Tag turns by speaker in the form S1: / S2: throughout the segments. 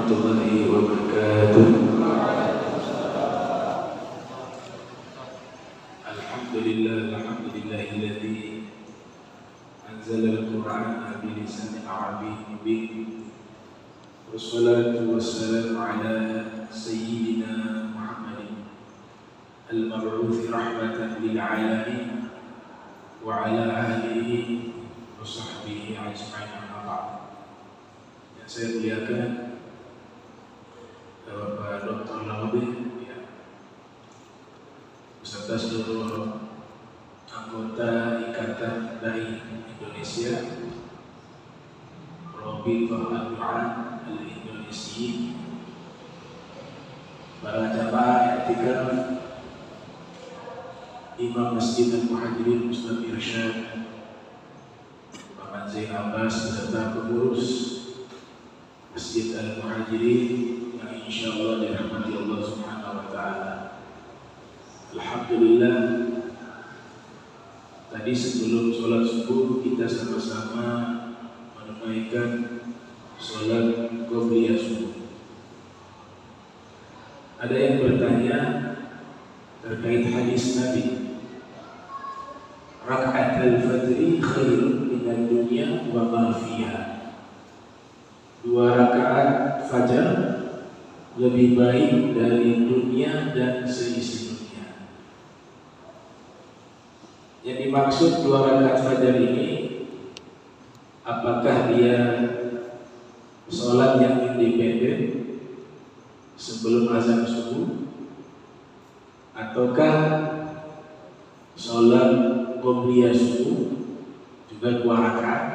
S1: warahmatullahi wabarakatuh. Alhamdulillahilladzi anzala al-Qur'ana bilisanin arabiyyin mubin. Wassalatu wassalamu ala sayyidina Muhammadin al-mab'uuts rahmatan lil 'alamin wa ala alihi wa sahbihi ajma'in. Yang saya muliakan Bapak Dr. Laudi, beserta seluruh anggota Ikatan Dai Indonesia, Rabithah Ad-Du'at Al-Indonesiyin, para jamaah i'tikaf, Imam Masjid Al-Muhajirin Ustaz Irsyad Muhammad Zain Abbas, beserta pengurus Masjid Al-Muhajirin yang insyaallah dirahmati Allah Subhanahu wa taala. Alhamdulillah, tadi sebelum sholat subuh kita sama-sama menunaikan sholat qobliyah subuh. Ada yang bertanya terkait hadis Nabi, raka'atul fajri khairun minad dunya wa ma fiha. 2 rakaat fajar lebih baik dari dunia dan seisi dunia. Yang dimaksud 2 rakaat fajar ini, apakah dia sholat yang independen sebelum azan subuh, ataukah sholat qobliyah subuh juga 2 rakaat,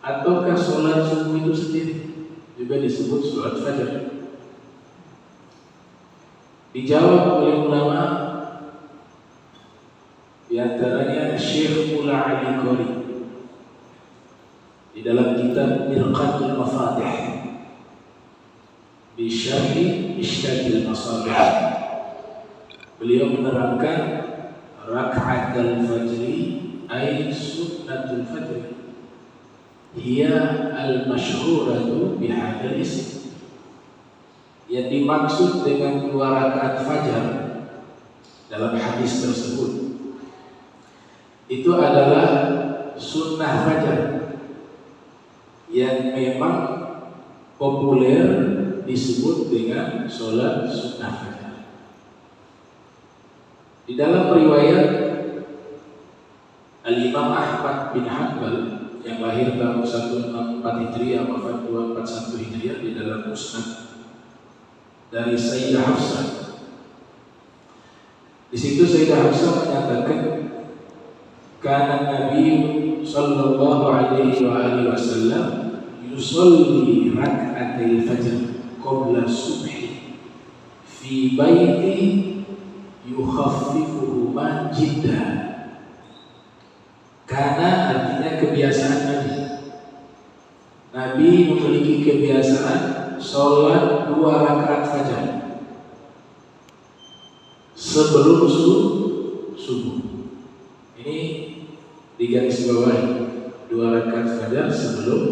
S1: ataukah sholat subuh itu sendiri juga disebut sholat fajar? Dijawab oleh ulama, di antaranya Syekh Mula Ali Qori di dalam kitab Mirqatul Mafatih bi Syarhi Ishtadil Masabih. Beliau menerangkan raka'atul fajri ay sunnatul fajri hiya al-masyhuratu bihadzal ism. Yang dimaksud dengan 2 rakaat fajar dalam hadis tersebut itu adalah sunnah fajar yang memang populer disebut dengan sholat sunnah fajar. Di dalam riwayat Al-Imam Ahmad bin Hanbal yang lahir tahun 164 Hijriah, wafat 241 Hijriah, di dalam Musnad dari Sayyidah Hafsah. Di situ Sayyidah Hafsah menyatakan, kana Nabi sallallahu alaihi wasallam yusalli rak'atil fajr qabla subhi fi baiti yukhaffifuhuma jiddan. Karena artinya kebiasaan Nabi. Nabi memiliki kebiasaan sholat 2 rakaat fajar sebelum subuh. Ini digarisbawahi, 2 rakaat fajar sebelum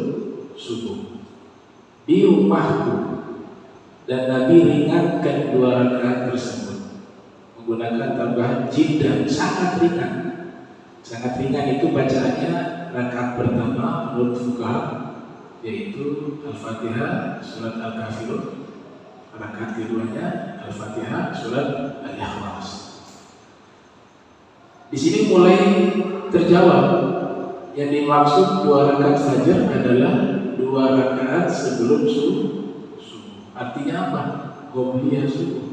S1: subuh di rumahku, dan Nabi ringankan 2 rakaat tersebut menggunakan tambahan jiddan, sangat ringan. Sangat ringan itu bacaannya rakaat pertama menurut fuqaha yaitu Al-Fatihah surat Al-Kafirun, rakaat keduanya Al-Fatihah surat Al-Ikhlas. Di sini mulai terjawab, yang dimaksud 2 rakaat fajar adalah 2 rakaat sebelum subuh. Artinya apa? Qobliyah subuh.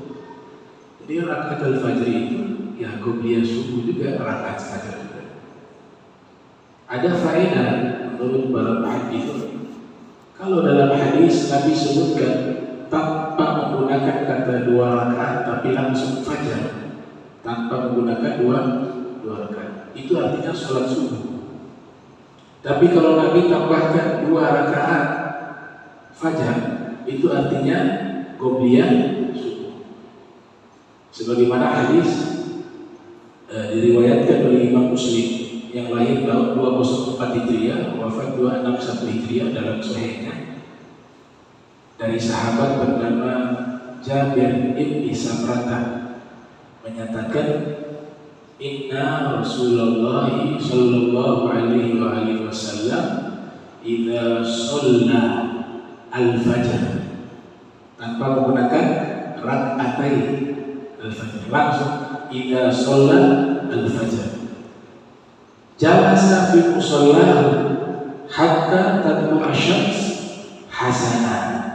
S1: Jadi rakaat al-fajr itu ya qobliyah subuh juga, rakaat fajar juga. Ada faedah menurut para muhaddits. Kalau dalam hadis Nabi sebutkan tanpa menggunakan kata 2 rakaat tapi langsung fajar, tanpa menggunakan 2 rakaat, itu artinya sholat subuh. Tapi kalau Nabi tambahkan 2 rakaat fajar, itu artinya qobliyah subuh. Sebagaimana hadis diriwayatkan oleh Imam Muslim yang lahir tahun 204 Hijriah, wafat 261 Hijriah dalam sahihnya. dari sahabat bernama Jabir bin Samrata menyatakan, Inna Rasulullah sallallahu alaihi wasallam idza shalla al-fajr, tanpa menggunakan rak'atain al-fajr, langsung idza shalla al-fajr, jalasa fi musalla hatta tadlu asy-syams hasanah.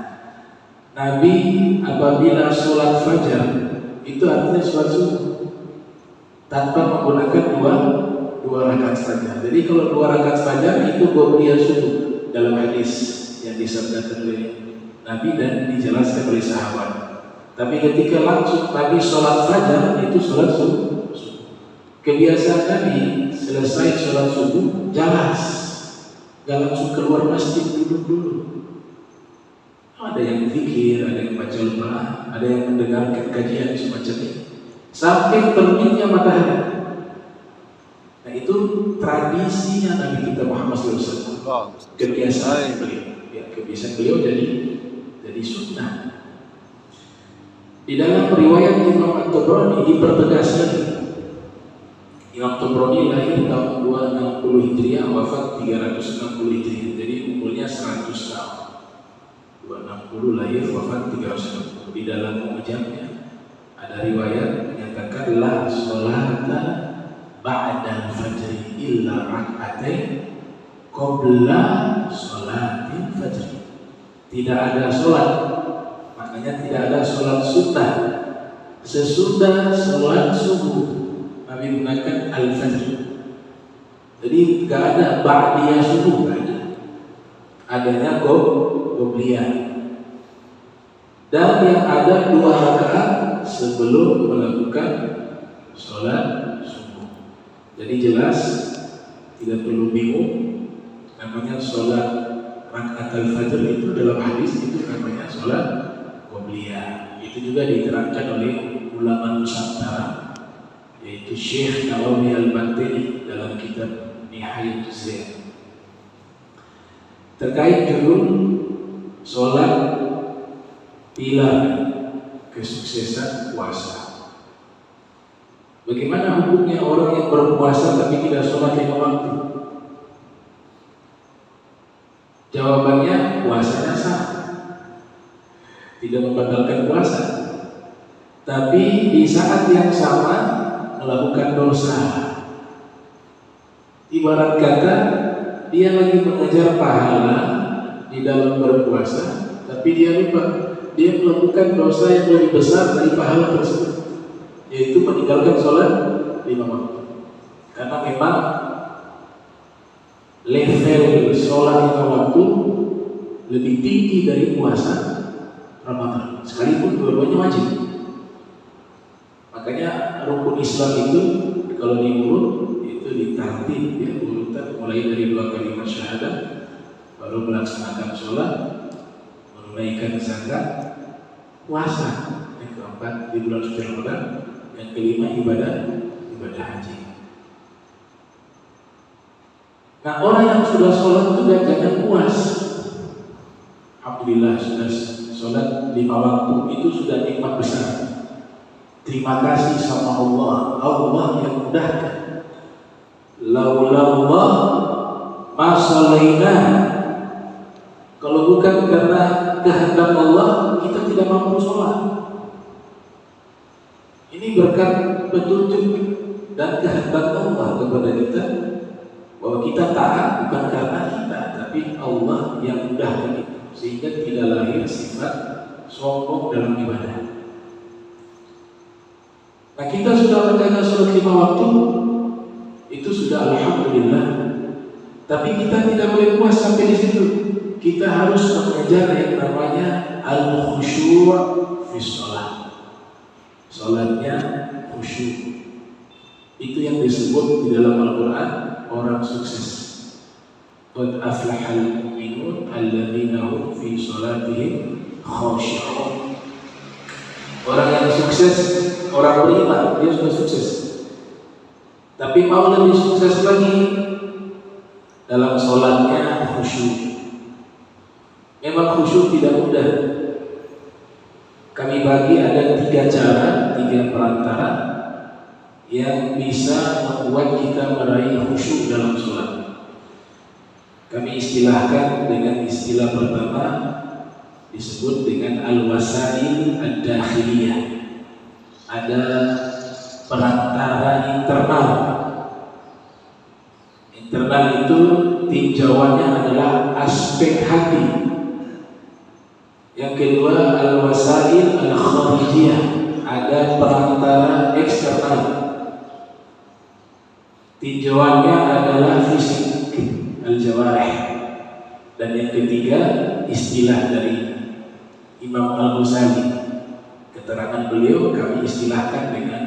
S1: Nabi apabila sholat fajar, itu artinya sholat subuh, tanpa menggunakan dua rakaat saja. Jadi kalau 2 rakaat fajar itu qobliyah subuh dalam hadis yang disabdakan oleh Nabi dan dijelaskan oleh sahabat. Tapi ketika langsung Nabi sholat fajar, itu sholat subuh. Kebiasaan Nabi selesai sholat subuh jalas, gak langsung keluar masjid, duduk dulu. Ada yang zikir, ada yang baca Al-Quran, ada yang mendengarkan kajian semacam ini sampai terbitnya matahari. Nah itu tradisinya Nabi kita Muhammad SAW. Kebiasaan beliau, ya, kebiasaan beliau jadi sunnah. Di dalam riwayat Imam At-Tabrani dipertegas lagi. Imam Tabrani lahir tahun 260 Hijriah, wafat 360 Hijriah. Jadi umurnya 100 tahun. 260 lahir, wafat 360. Di dalam Mu'jamnya ada riwayat menyatakan la sholata ba'da al-fajr illa rak'atain qabla sholatil fajr. Tidak ada sholat, maknanya tidak ada sholat sunnah sesudah sholat subuh. Nabi gunakan al-fajr. Jadi tidak ada ba'diyah subuh, tidak ada. Adanya qobliyah. Dan yang ada 2 rakaat sebelum melakukan sholat subuh. Jadi jelas, tidak perlu bingung. Namanya sholat rakaat al-fajr itu dalam hadis itu namanya sholat qobliyah. Itu juga diterangkan oleh ulama Nusantara, yaitu Syekh Nawawi Al-Bantini dalam kitab Nihayatul Zain. Terkait judul sholat pilar kesuksesan puasa. Bagaimana hukumnya orang yang berpuasa tapi tidak sholat 5 waktu? Jawabannya puasanya sah, tidak membatalkan puasa. Tapi di saat yang sama melakukan dosa. Ibarat kata dia lagi mengejar pahala di dalam berpuasa, tapi dia lupa dia melakukan dosa yang lebih besar dari pahala tersebut, yaitu meninggalkan sholat 5 waktu. Karena memang level sholat 5 waktu lebih tinggi dari puasa Ramadan, sekalipun dua-duanya wajib. Makanya rukun Islam itu kalau diurut itu ditartib, ya, urutan mulai dari 2 kalimat syahadat, baru melaksanakan sholat, menunaikan zakat, puasa, yang keempat di bulan suci Ramadan, yang kelima ibadah haji. Nah orang yang sudah sholat juga jangan puas. Alhamdulillah sudah sholat 5 waktu, itu sudah nikmat besar. Terima kasih sama Allah, Allah yang mudahkan. Laulallah ma shalaina. Kalau bukan karena kehendak Allah, kita tidak mampu sholat. Ini berkat petunjuk dan kehendak Allah kepada kita, bahwa kita taat bukan karena kita, tapi Allah yang mudahkan kita, sehingga tidak lahir sifat sombong dalam ibadah. Nah kita sudah menjaga sholat 5 waktu, itu sudah alhamdulillah. Tapi kita tidak boleh puas sampai di situ. Kita harus mengejar yang namanya al-khusyur fi sholat. Sholatnya khusyuk. Itu yang disebut di dalam Al-Quran orang sukses. Qad aflahal mu'minun alladzina hum fi sholatihim khashi'un. Orang yang sukses, orang beriman, dia sudah sukses. Tapi mau lebih sukses lagi dalam sholatnya khusyuk. Memang khusyuk tidak mudah. Kami bagi ada 3 cara, 3 perantara yang bisa membuat kita meraih khusyuk dalam sholat. Kami istilahkan dengan istilah pertama disebut dengan al-wasail ad-dakhiliyah. Ada perantara internal. Internal itu tinjauannya adalah aspek hati. Yang kedua al-wasail al-kharijiyah, ada perantara eksternal. Tinjauannya adalah fisik, al-jawarih. Dan yang ketiga istilah dari Imam Al-Ghazali, keterangan beliau kami istilahkan dengan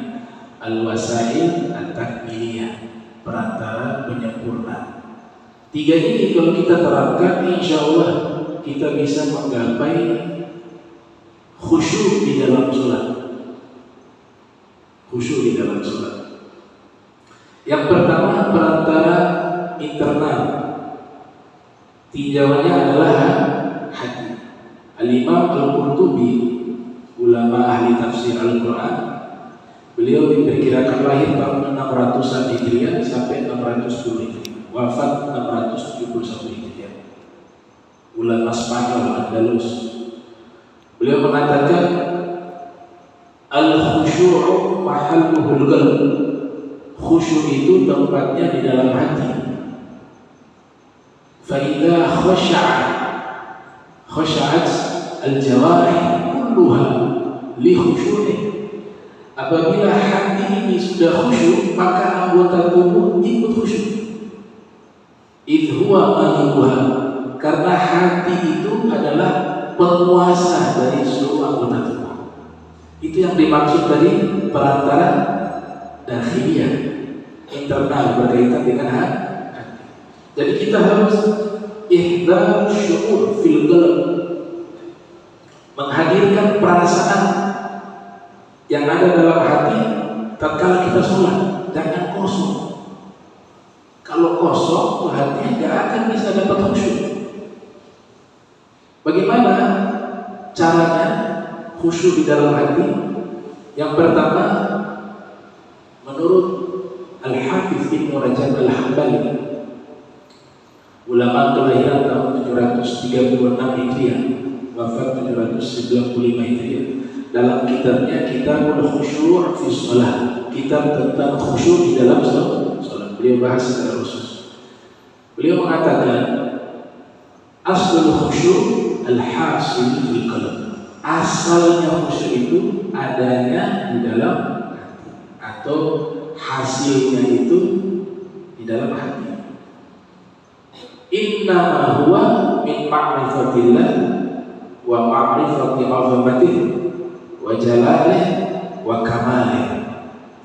S1: al-wasail at-takmiliyah, perantara penyempurna. 3 ini kalau kita terapkan, insya Allah kita bisa menggapai khusyuk di dalam sholat. Khusyuk di dalam sholat. Yang pertama perantara internal, tinjauannya adalah hati. Al-Imam Al-Qurtubi, ulama ahli tafsir Al-Quran, beliau diperkirakan lahir tahun 600-an Hijriah sampai 610 Hijriah, wafat 671 Hijriah. Ulama Spanyol Andalus. Beliau mengatakan al-khusyu'u mahalluhul qalb. Khusyuk itu tempatnya di dalam hati. Fa idza khasha'at al-jawarih kulluha li khusyu'ih. Apabila hati ini sudah khusyuk, maka anggota tubuh ikut khusyuk. Idh huwa malikuha, karena hati itu adalah penguasa dari seluruh anggota tubuh. Itu yang dimaksud dari perantara dakhiliyah, internal, berkaitan dengan hati. Jadi kita harus ihdar syu'ur fil qalb, menghadirkan perasaan yang ada dalam hati tatkala kita sholat. Jangan kosong. Kalau kosong, hati tidak akan bisa dapat khusyuk. Bagaimana caranya khusyuk di dalam hati? Yang pertama, menurut Al-Hafiz Ibnu Rajab Al-Hambali, ulama kelahiran tahun 736 Hijriah, wafat 795 Hijriah, dalam kitabnya Kitabul Khusyuk fi Shalah, kitab tentang khusyuk di dalam salat, beliau bahas secara khusus. Beliau mengatakan aslul khusyuk al-hasil fil qalb. Asalnya khusyuk itu adanya di dalam hati, atau hasilnya itu di dalam hati. Innama huwa min ma'rifatillah wa ma'rifati 'azamatihi wa jalalih wa kamalih.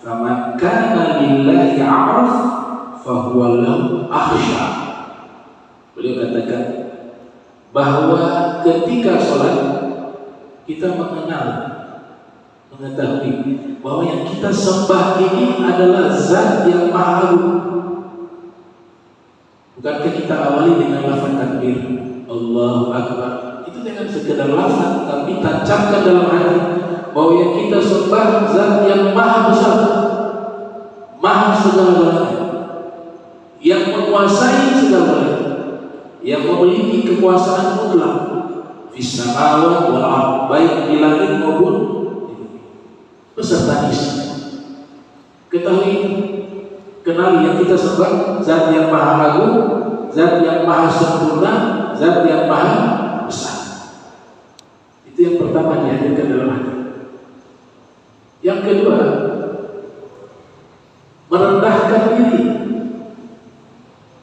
S1: Faman kana lillahi 'araf fahuwa lahu akhsha. Beliau katakan bahwa ketika sholat kita mengetahui bahwa yang kita sembah ini adalah zat yang maha agung. Bukankah kita awali dengan lafaz takbir Allahu Akbar, itu dengan sekedar lafaz, tapi tancapkan dalam hati bahwa yang kita sembah zat yang maha besar, maha segala-galanya, yang menguasai segala-galanya, yang memiliki kekuasaan mutlak fis samawati wal ardh, baik di langit maupun beserta isinya. Ketahui, kenali yang kita sembah zat yang maha agung, zat yang maha sempurna, zat yang maha besar. Itu yang pertama dihadirkan dalam hati. Yang kedua, merendahkan diri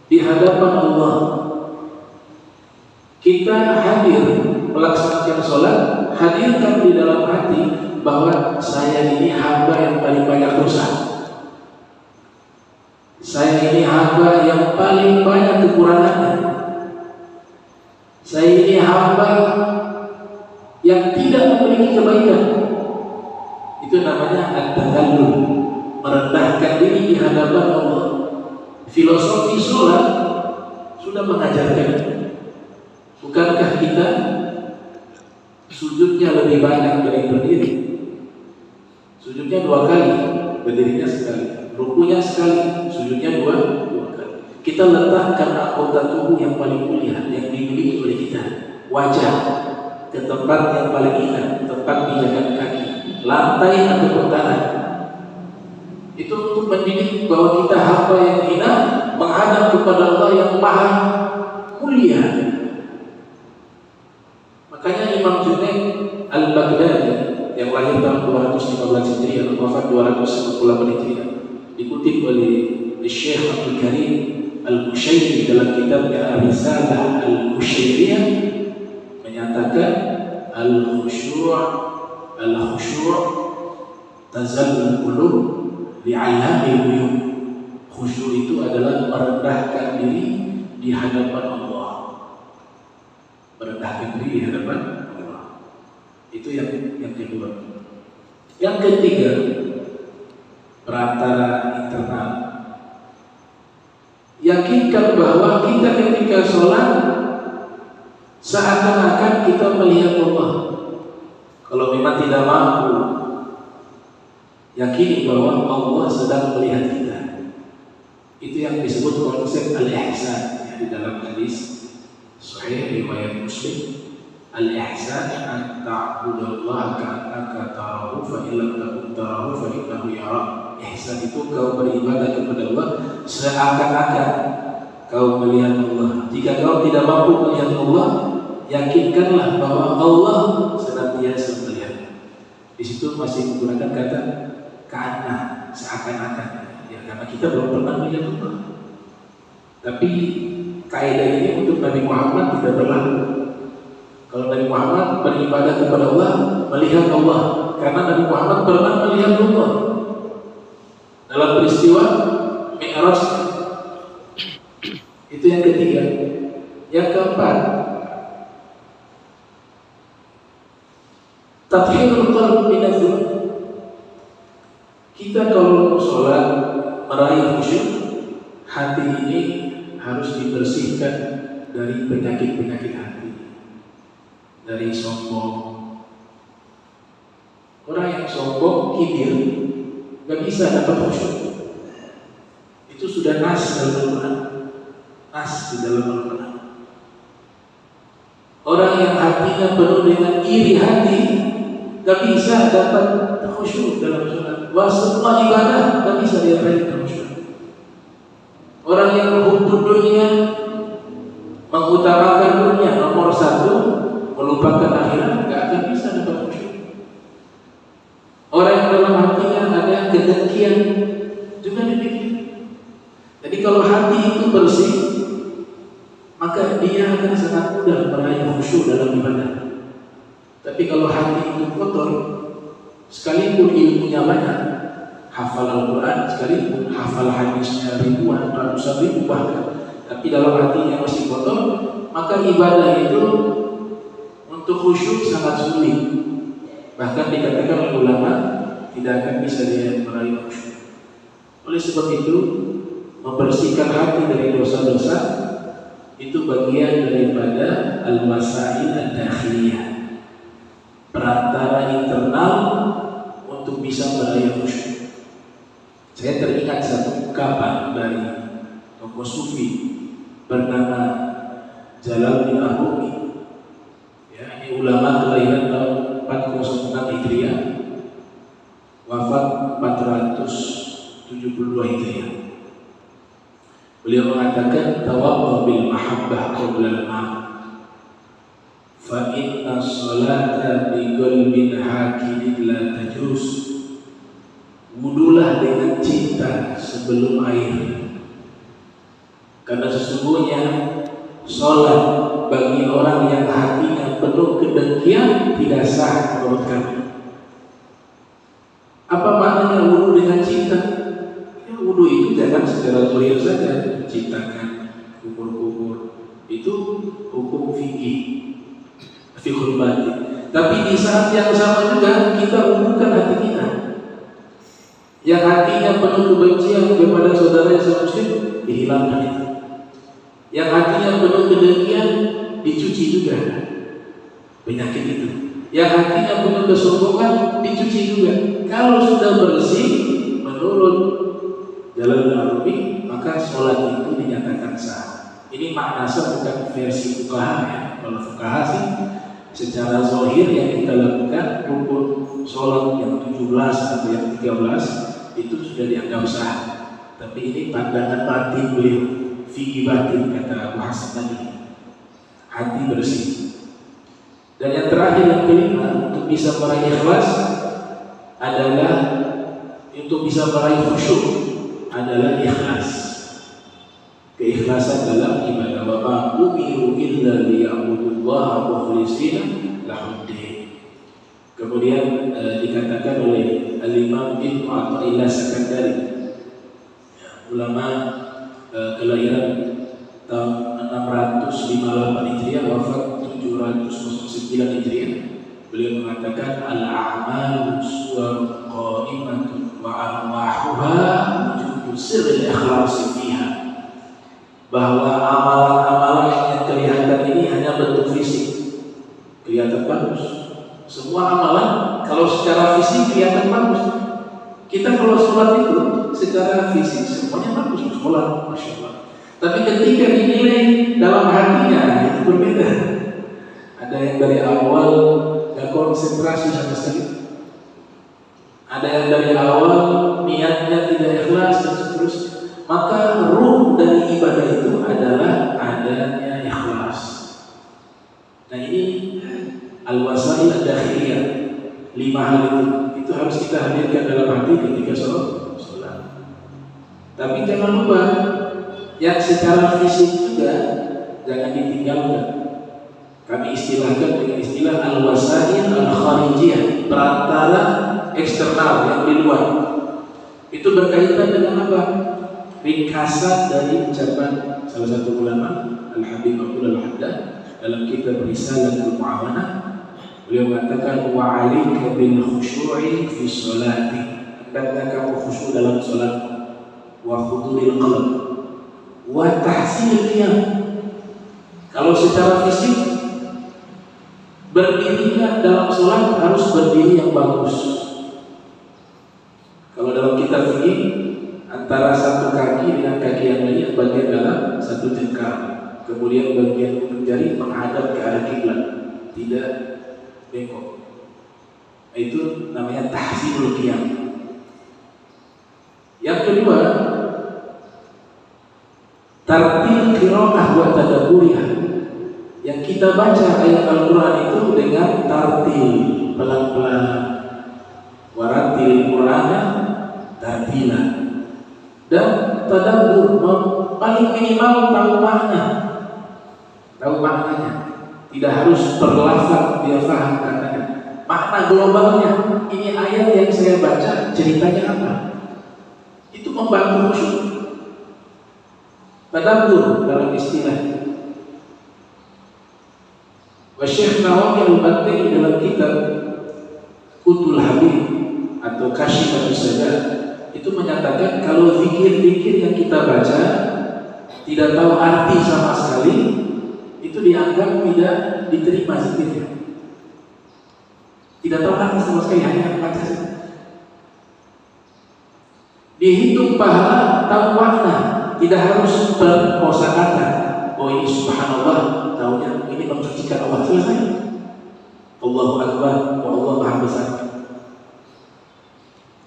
S1: di hadapan Allah. Kita hadir melaksanakan sholat, hadirkan di dalam hati bahwa saya ini hamba yang paling banyak dosa. Saya ini hamba yang paling banyak kekurangannya. Saya ini hamba yang tidak memiliki kebaikan. Itu namanya at-tadallul, merendahkan diri di hadapan Allah. Filosofi sholat sudah mengajarkan, Bukankah kita sujudnya lebih banyak dari berdiri? Sujudnya 2 kali, berdirinya sekali. Rukunya sekali, sujudnya dua kali. Kita letakkan anggota tubuh yang paling mulia yang dimiliki oleh kita, wajah, ke tempat yang paling indah, tempat pijakan kaki, lantai atau tanah. Itu untuk mendidik bahwa kita hamba yang hina menghadap kepada Allah yang maha mulia. Makanya Imam Junaid Al-Baghdadi yang lahir tahun 215 Hijriah, wafat 248 Hijriah, dikutip oleh Syekh Abdul Karim Al-Kushairi dalam kitabnya Ar-Risalah Al-Kushairiyah, menyatakan al-khusyu' tazallul qulub li'allamil ghuyub. Khusyuk itu adalah merendahkan diri di hadapan Allah. Merendahkan diri di hadapan Allah. Itu yang kedua. Yang ketiga, perantara internal. Yakinkan bahwa kita ketika sholat seakan-akan kita melihat Allah. Kalau memang tidak mampu, yakini bahwa Allah sedang melihat kita. Itu yang disebut konsep al-ihsan di dalam hadis sahih riwayat Muslim. Al-ihsan an ta'budallaha ka'annaka tarahu fa illam takun tarahu fa innahu yarak. Ihsan itu kau beribadah kepada Allah seakan-akan kau melihat Allah. Jika kau tidak mampu melihat Allah, yakinkanlah bahwa Allah senantiasa melihat. Di situ masih menggunakan kata karena, seakan-akan, ya, karena kita belum pernah melihat Allah. Tapi kaidah ini untuk Nabi Muhammad tidak berlaku. Kalau Nabi Muhammad beribadah kepada Allah, melihat Allah, karena Nabi Muhammad pernah melihat Allah dalam peristiwa Mi'raj. Itu yang ketiga. Yang keempat, tathhirul qalb min adz-dzunub. Kita kalau sholat meraih khusyuk, hati ini harus dibersihkan dari penyakit-penyakit hati, dari sombong. Orang yang sombong, kibir, gak bisa dapat khusyuk. Itu sudah nas dalam Al-Quran. Nas di dalam Al-Quran. Orang yang hatinya penuh dengan iri hati gak bisa dapat khusyuk dalam sholat. Wah, semua ibadah gak bisa dia raih khusyuk. Orang yang hubbud dunia, mengutamakan dunia nomor satu, melupakan akhirat, gak akan bisa dapat khusyuk. Orang yang dalam hatinya ada kedengkian juga demikian. Jadi kalau hati itu bersih, maka dia akan sangat mudah meraih khusyuk dalam ibadah. Tapi kalau hati itu kotor, sekalipun ilmunya banyak, hafal Al-Quran, sekalipun hafal hadisnya ribuan, ratusan ribu bahkan, tapi dalam hatinya masih kotor, maka ibadah itu untuk khusyuk sangat sulit. Bahkan dikatakan oleh ulama, tidak akan bisa dia meraih khusyuk. Oleh sebab itu, membersihkan hati dari dosa-dosa itu bagian daripada al-masail ad-dakhiliyah, perantara internal untuk bisa meraih khusyuk. Saya teringat satu ungkapan dari tokoh sufi bernama Jalaluddin Ar-Rumi. Ya, ini ulama kelahiran tahun 406 Hijriah, wafat 472 Hijriah. Beliau mengatakan tawaddu bil mahabbah qabla al-ma', fa inna as-salata bi qalbin hakidin la tajuz. Wudulah dengan cinta sebelum air, karena sesungguhnya sholat bagi orang yang hatinya penuh kedengkian tidak sah menurut kami. Apa maknanya wudu dengan cinta? Ya, wudu itu jangan secara zahir saja, menciptakan kubur-kubur, itu hukum fikih, fiqhul batin. Tapi di saat yang sama juga kita wudukan hati kita. Yang hatinya penuh kebencian kepada saudaranya muslim, dihilangkan itu. Yang hatinya penuh kedengkian, dicuci juga penyakit itu. Yang hatinya punya kesombongan dicuci juga. Kalau sudah bersih menurut Jalal Al-Arumi, maka sholat itu dinyatakan sah. Ini makna sah bukan versi fuqaha ya. Kalau fuqaha sih secara zahir yang kita lakukan rukun sholat yang 17 atau yang 13 itu sudah dianggap sah. Tapi ini pandangan batin beliau, fikih batin kata Abu Hasan tadi, hati bersih. Dan yang terakhir yang kelima, untuk bisa meraih ikhlas adalah untuk bisa meraih khusyuk adalah ikhlas. Keikhlasan dalam ibadah. Wa ma umiru illa liya'budullaha mukhlishina lahuddin. Kemudian dikatakan oleh Al-Imam Ibnu Athaillah Sakandari, ulama kelahiran tahun 658 Hijriah, wafat 709 Hijriah. Beliau mengatakan al-a'malu suwarun qa'imatun wa arwahuha wujudu sirril ikhlasi fiha. Bahwa amalan-amalan yang kelihatan ini hanya bentuk fisik, kelihatan bagus. Semua amalan kalau secara fisik kelihatan bagus. Kita kalau sholat itu secara fisik semuanya bagus, sholat, masya Allah. Tapi ketika dinilai dalam hatinya itu berbeda. Ada yang dari awal gak konsentrasi sama sekali. Ada yang dari awal niatnya tidak ikhlas dan seterusnya. Maka ruh dari ibadah itu adalah adanya ikhlas. Nah ini al-wasail ad-dakhiliyah, 5 hal itu harus kita hadirkan dalam hati ketika sholat. Tapi jangan lupa yang secara fisik juga jangan ditinggalkan. Kami istilahkan dengan istilah al-wasail al-kharijiyah, perantara eksternal yang di luar. Itu berkaitan dengan apa? Ringkasan dari ucapan salah satu ulama Al-Habib Abdul Al-Haddad dalam kitab Risalatul Mu'awanah. Beliau mengatakan wa 'alaika bil khusyu'i fi sholati, hendaknya kamu khusyuk dalam salat, wa khuduril qalb wa tahsinil qiyam. Kalau secara fisik berdirinya dalam salat harus berdiri yang bagus. Kalau dalam kitab fikih antara satu kaki dengan kaki yang lainnya bagian dalam satu jengkal, kemudian bagian ujung jari menghadap ke arah kiblat, tidak bengkok. Itu namanya tahsinul qiyam. Yang kedua, tartil qiraah wa tadabburiha. Yang kita baca ayat Al-Quran itu dengan tartil, pelan-pelan. Waratil Qur'ana tartila. Dan tadabbur, paling minimal tahu maknanya. Tidak harus berlafaz dia paham katanya. Makna globalnya, ini ayat yang saya baca ceritanya apa? Itu membantu khusyuk. Tadabbur dalam istilah. Wa Syekh Nawawi Al-Badri dalam kitab Qutul Habib atau Kasyifatus Sajad itu menyatakan kalau zikir-zikir yang kita baca tidak tahu arti sama sekali, itu dianggap tidak diterima zikirnya. Tidak tahu arti sama sekali, hanya baca saja. Dihitung pahala, tahu makna, tidak harus berkosakata. Oh ini subhanallah, tahunya ini mensucikan Allah, selesai. Allahu Akbar, Allah Maha Besar.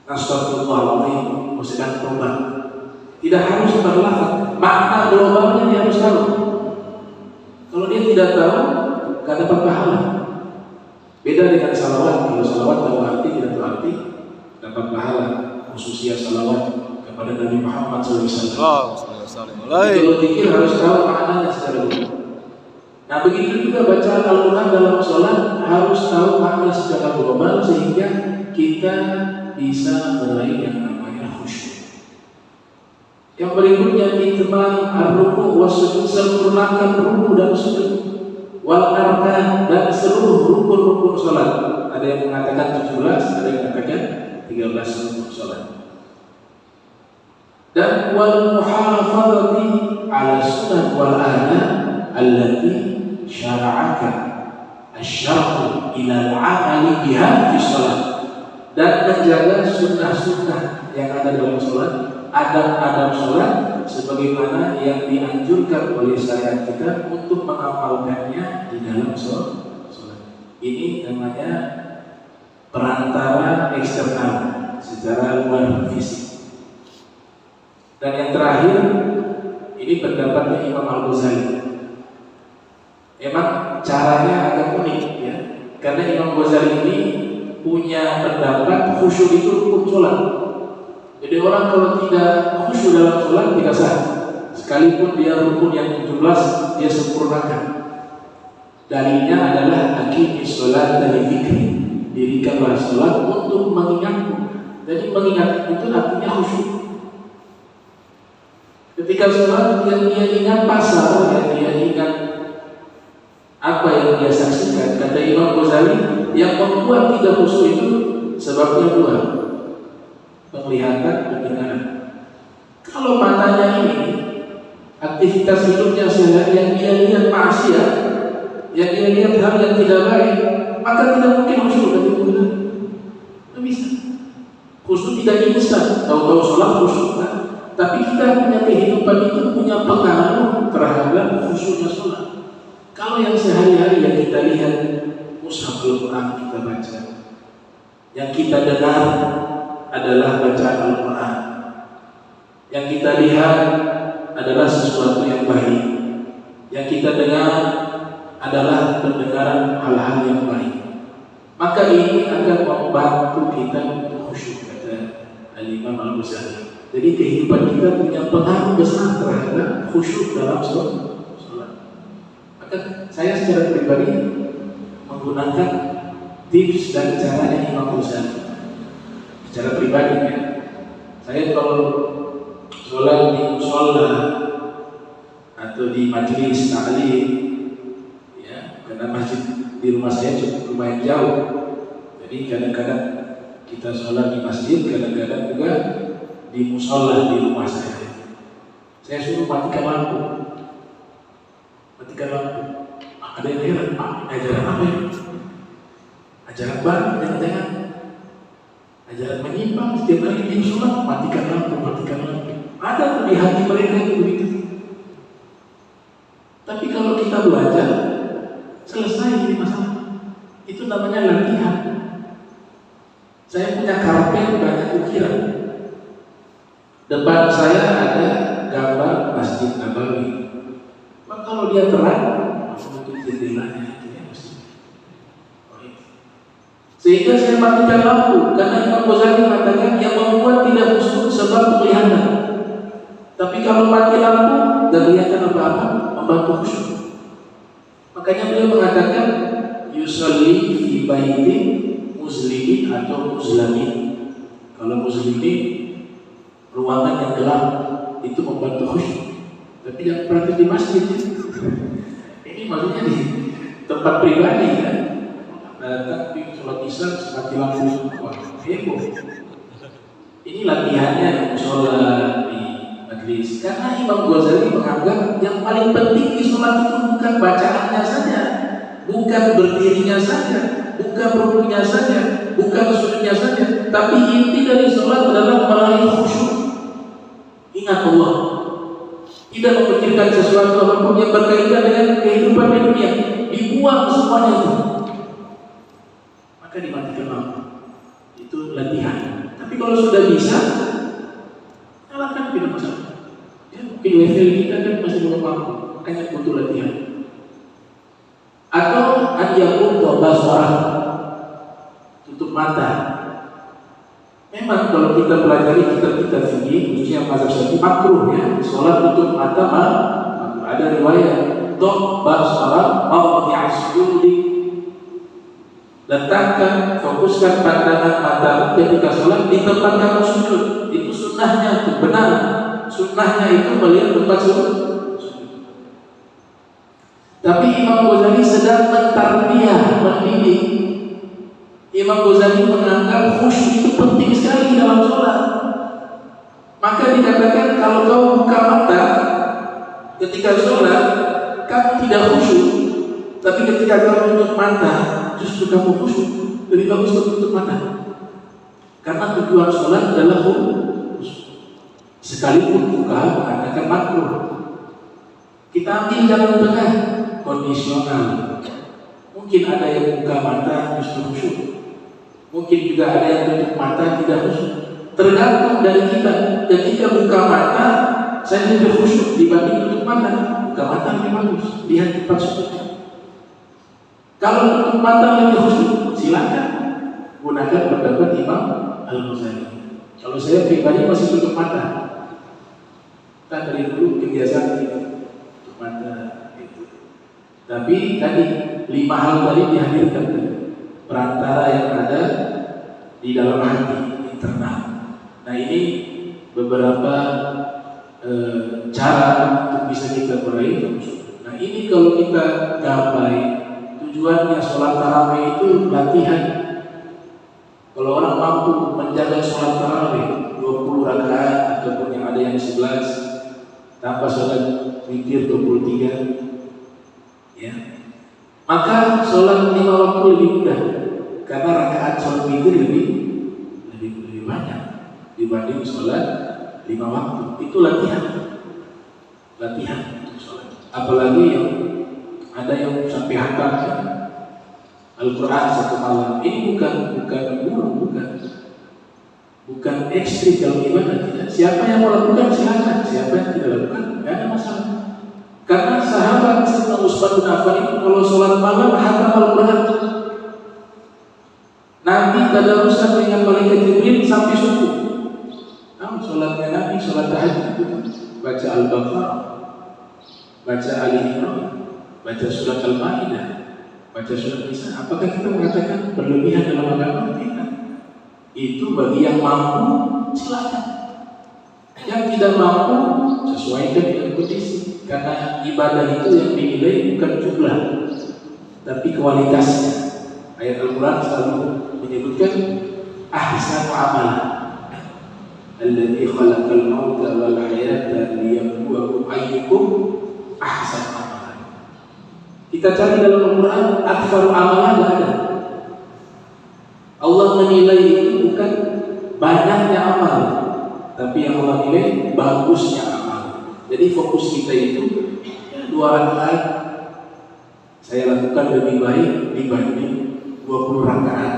S1: Astagfirullahaladzim, sedang tobat. Tidak harus berlafaz, makna globalnya dia harus tahu. Kalau dia tidak tahu, gak dapat pahala. Beda dengan salawat. Kalau salawat tahu arti, tidak tahu arti, dapat pahala. Khususnya salawat kepada Nabi Muhammad SAW. Kalau zikir harus tahu maknanya secara umum. Nah begitu juga bacaan Al-Quran dalam sholat harus tahu makna secara global sehingga kita bisa meraih yang namanya khusyuk. Yang berikutnya ikmal ar-ruku' was-sujud, sempurnakan ruku' dan sujud, wal arkan, dan seluruh rukun-rukun salat. Ada yang mengatakan 17, ada yang mengatakan 13 rukun salat. Dan wal muhafadzati 'ala sunnah wal adab allati syara'aka asyara'u ila al-'amali biha fi shalah, dan menjaga sunnah-sunnah yang ada dalam sholat, adab-adab sholat sebagaimana yang dianjurkan oleh syariat kita untuk mengamalkannya di dalam sholat. Ini namanya perantara eksternal secara luar fisik. Dan yang terakhir, ini pendapatnya Imam Al-Ghazali. Emang caranya agak unik ya, karena Imam Ghazali ini punya pendapat khusyuk itu rukun sholat. Jadi orang kalau tidak khusyuk dalam sholat tidak sah, sekalipun dia rukun yang 17 dia sempurnakan. Dalilnya adalah aqimis sholat dari fikri, dirikanlah sholat untuk mengingatku. Jadi mengingat itu artinya khusyuk. Ketika sholat yang dia ingat pasal, yang dia ingat apa yang dia saksikan, kata Imam Ghazali, yang membuat tidak khusyuk itu sebabnya dua: penglihatan, pendengaran. Kalau matanya ini aktivitas hidupnya sehari yang dia lihat maksiat, yang dia lihat hal yang tidak baik, maka tidak mungkin khusyuk dari Tuhan. Tidak bisa. Khusyuk tidak instan. Tahu-tahu sholat khusyuk kan? Tapi kita punya kehidupan itu punya pengaruh terhadap khusyuknya sholat. Kalau yang sehari-hari yang kita lihat, mushaf Al-Quran kita baca, yang kita dengar adalah bacaan Al-Quran, yang kita lihat adalah sesuatu yang baik, yang kita dengar adalah pendengaran hal-hal yang baik, maka ini akan membantu kita untuk khusyuk, kata Al-Imam Al-Ghazali. Jadi kehidupan kita punya pengaruh besar terhadap khusyuk dalam sholat. Maka saya secara pribadi menggunakan tips dan caranya Imam Ghazali. Secara pribadi ya, saya kalau sholat di musholla atau di majelis ta'lim ya, karena masjid di rumah saya cukup lumayan jauh, jadi kadang-kadang kita sholat di masjid, kadang-kadang juga di musholla di rumah saya. Saya suruh matikan lampu. Matikan lampu. Ada yang heran, Pak, ajaran apa ya? Ajaran baru, jangan-jangan ajaran menyimpang. Setiap kali di sholat, matikan lampu, matikan lampu. Ada di hati mereka itu begitu. Tapi kalau kita belajar, selesai ini masalah. Itu namanya latihan. Saya punya karpet banyak ukiran. Depan saya ada gambar Masjid Nabawi. Maka kalau dia terang, langsung tutup jendelanya, itu ya masjid. Sehingga saya matikan lampu, karena Imam Ghazali mengatakan yang membuat tidak khusyuk sebab penglihatan. Tapi kalau mati lampu, tidak kelihatan apa-apa, membantu khusyuk. Makanya beliau mengatakan yusalli fi baitin muslimin atau muslimin. Kalau muslimin, ruangan yang gelap itu membantu khusyuk. Tapi yang praktis di masjid ini maksudnya di tempat pribadi kan. Tapi sholat isya mati lampu semua, heboh. Ini latihannya di sholat di majelis. Karena Imam Ghazali menganggap yang paling penting di sholat itu bukan bacaannya saja, bukan berdirinya saja, bukan rukunya saja, bukan sujudnya saja, tapi inti dari sholat adalah meraih khusyuk. Ingat Allah, tidak memikirkan sesuatu apapun yang berkaitan dengan kehidupan di dunia, dibuang semuanya itu. Maka dimatikan lampu. Itu latihan. Tapi kalau sudah bisa, nyalakan, tidak masalah. Ya, mungkin level kita kan masih belum mampu, makanya butuh latihan. Atau adiyakun basarah, tutup mata. Memang kalau kita pelajari kitab-kitab fikih, khususnya mazhab Syafi'i, makruh ya, sholat tutup mata makruh. Ada riwayat dok basarah mawdi'as sujudi, letakkan, fokuskan pandangan mata ketika sholat di tempat kamu sujud. Itu sunnahnya, itu benar. Sunnahnya itu melihat tempat sujud. Tapi Imam Ghazali sedang mentarbiyah, mendidik. Imam Ghazali menganggap khusyuk itu penting sekali dalam sholat. Maka dikatakan kalau kau buka mata ketika sholat, kamu tidak khusyuk, Tapi ketika kamu tutup mata, justru kamu khusyuk. Lebih bagus kamu tutup mata. Karena tujuan sholat adalah khusyuk. Sekalipun bukan mengatakan makruh. Kita ambil jalan tengah, kondisional. Mungkin ada yang buka mata justru khusyuk. Mungkin juga ada yang tutup mata tidak khusyuk. Tergantung dari kita. Ketika buka mata, saya lebih khusyuk dibanding tutup mata. Buka mata lebih bagus. Lihat tempat sujudnya. Kalau tutup mata lebih khusyuk, silakan gunakan pendapat Imam Al-Ghazali. Kalau saya pribadi masih tutup mata. Kita dari dulu kebiasaan itu tutup mata itu. Tapi tadi 5 hal tadi dihadirkan perantara yang ada di dalam hati internal. Nah ini beberapa cara untuk bisa kita meraih khusyuk. Nah ini kalau kita gapai, tujuannya sholat tarawih itu latihan. Kalau orang mampu menjaga sholat tarawih 20 rakaat ataupun yang ada yang 11 tanpa sholat witir 23, ya, maka sholat 5 waktu lebih mudah karena rakaat sholat witir lebih banyak dibanding sholat 5 waktu. Itu latihan untuk sholat. Apalagi yang ada yang sampai hafal Al-Quran satu malam. Ini bukan ekstrim dalam ibadah, tidak. Siapa yang mau lakukan silakan, siapa yang tidak lakukan tidak ada masalah. Karena sahabat Sayyidina Utsman bin Affan itu kalau sholat malam hafal Al-Quran. Nabi tadarusan dengan malaikat Jibril sampai subuh. Sholatnya Nabi, sholat tahajud itu baca Al-Baqarah, baca Ali Imran, baca surat Al-Maidah, baca surat Nisa. Apakah kita mengatakan berlebihan dalam agama? Tidak. Itu bagi yang mampu silakan. Yang tidak mampu sesuaikan dengan kondisi. Karena ibadah itu yang dinilai bukan jumlah, tapi kualitasnya. Ayat Al-Quran selalu menyebutkan ahsanu amalan. Alladzi khalaqal mauta wal hayata liyabluwakum ayyukum ahsanu amalan. Kita cari dalam Al-Quran aktsar amalan ada. Allah menilai itu bukan banyaknya amal, tapi yang Allah nilai bagusnya amal. Jadi fokus kita itu 2 rakaat saya lakukan lebih baik dibanding 20 rakaat.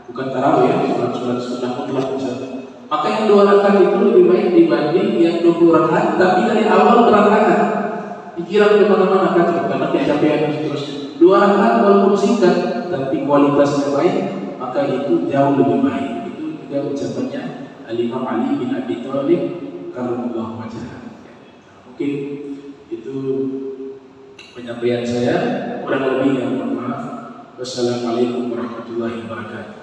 S1: Bukan tarawih ya, sholat sunnah mutlak misalnya. Maka yang 2 rakaat itu lebih baik dibanding yang 20 rakaat, tapi dari awal berantakan. Pikiran kemana-mana kacau karena kecapean terus. 2 rakaat walaupun singkat, tapi kualitasnya baik, maka itu jauh lebih baik. Itu juga ucapannya Al-Imam Ali bin Abi Thalib karramallahu wajhahu. Mungkin itu penyampaian saya, kurang lebihnya mohon maaf. Wassalamualaikum warahmatullahi wabarakatuh.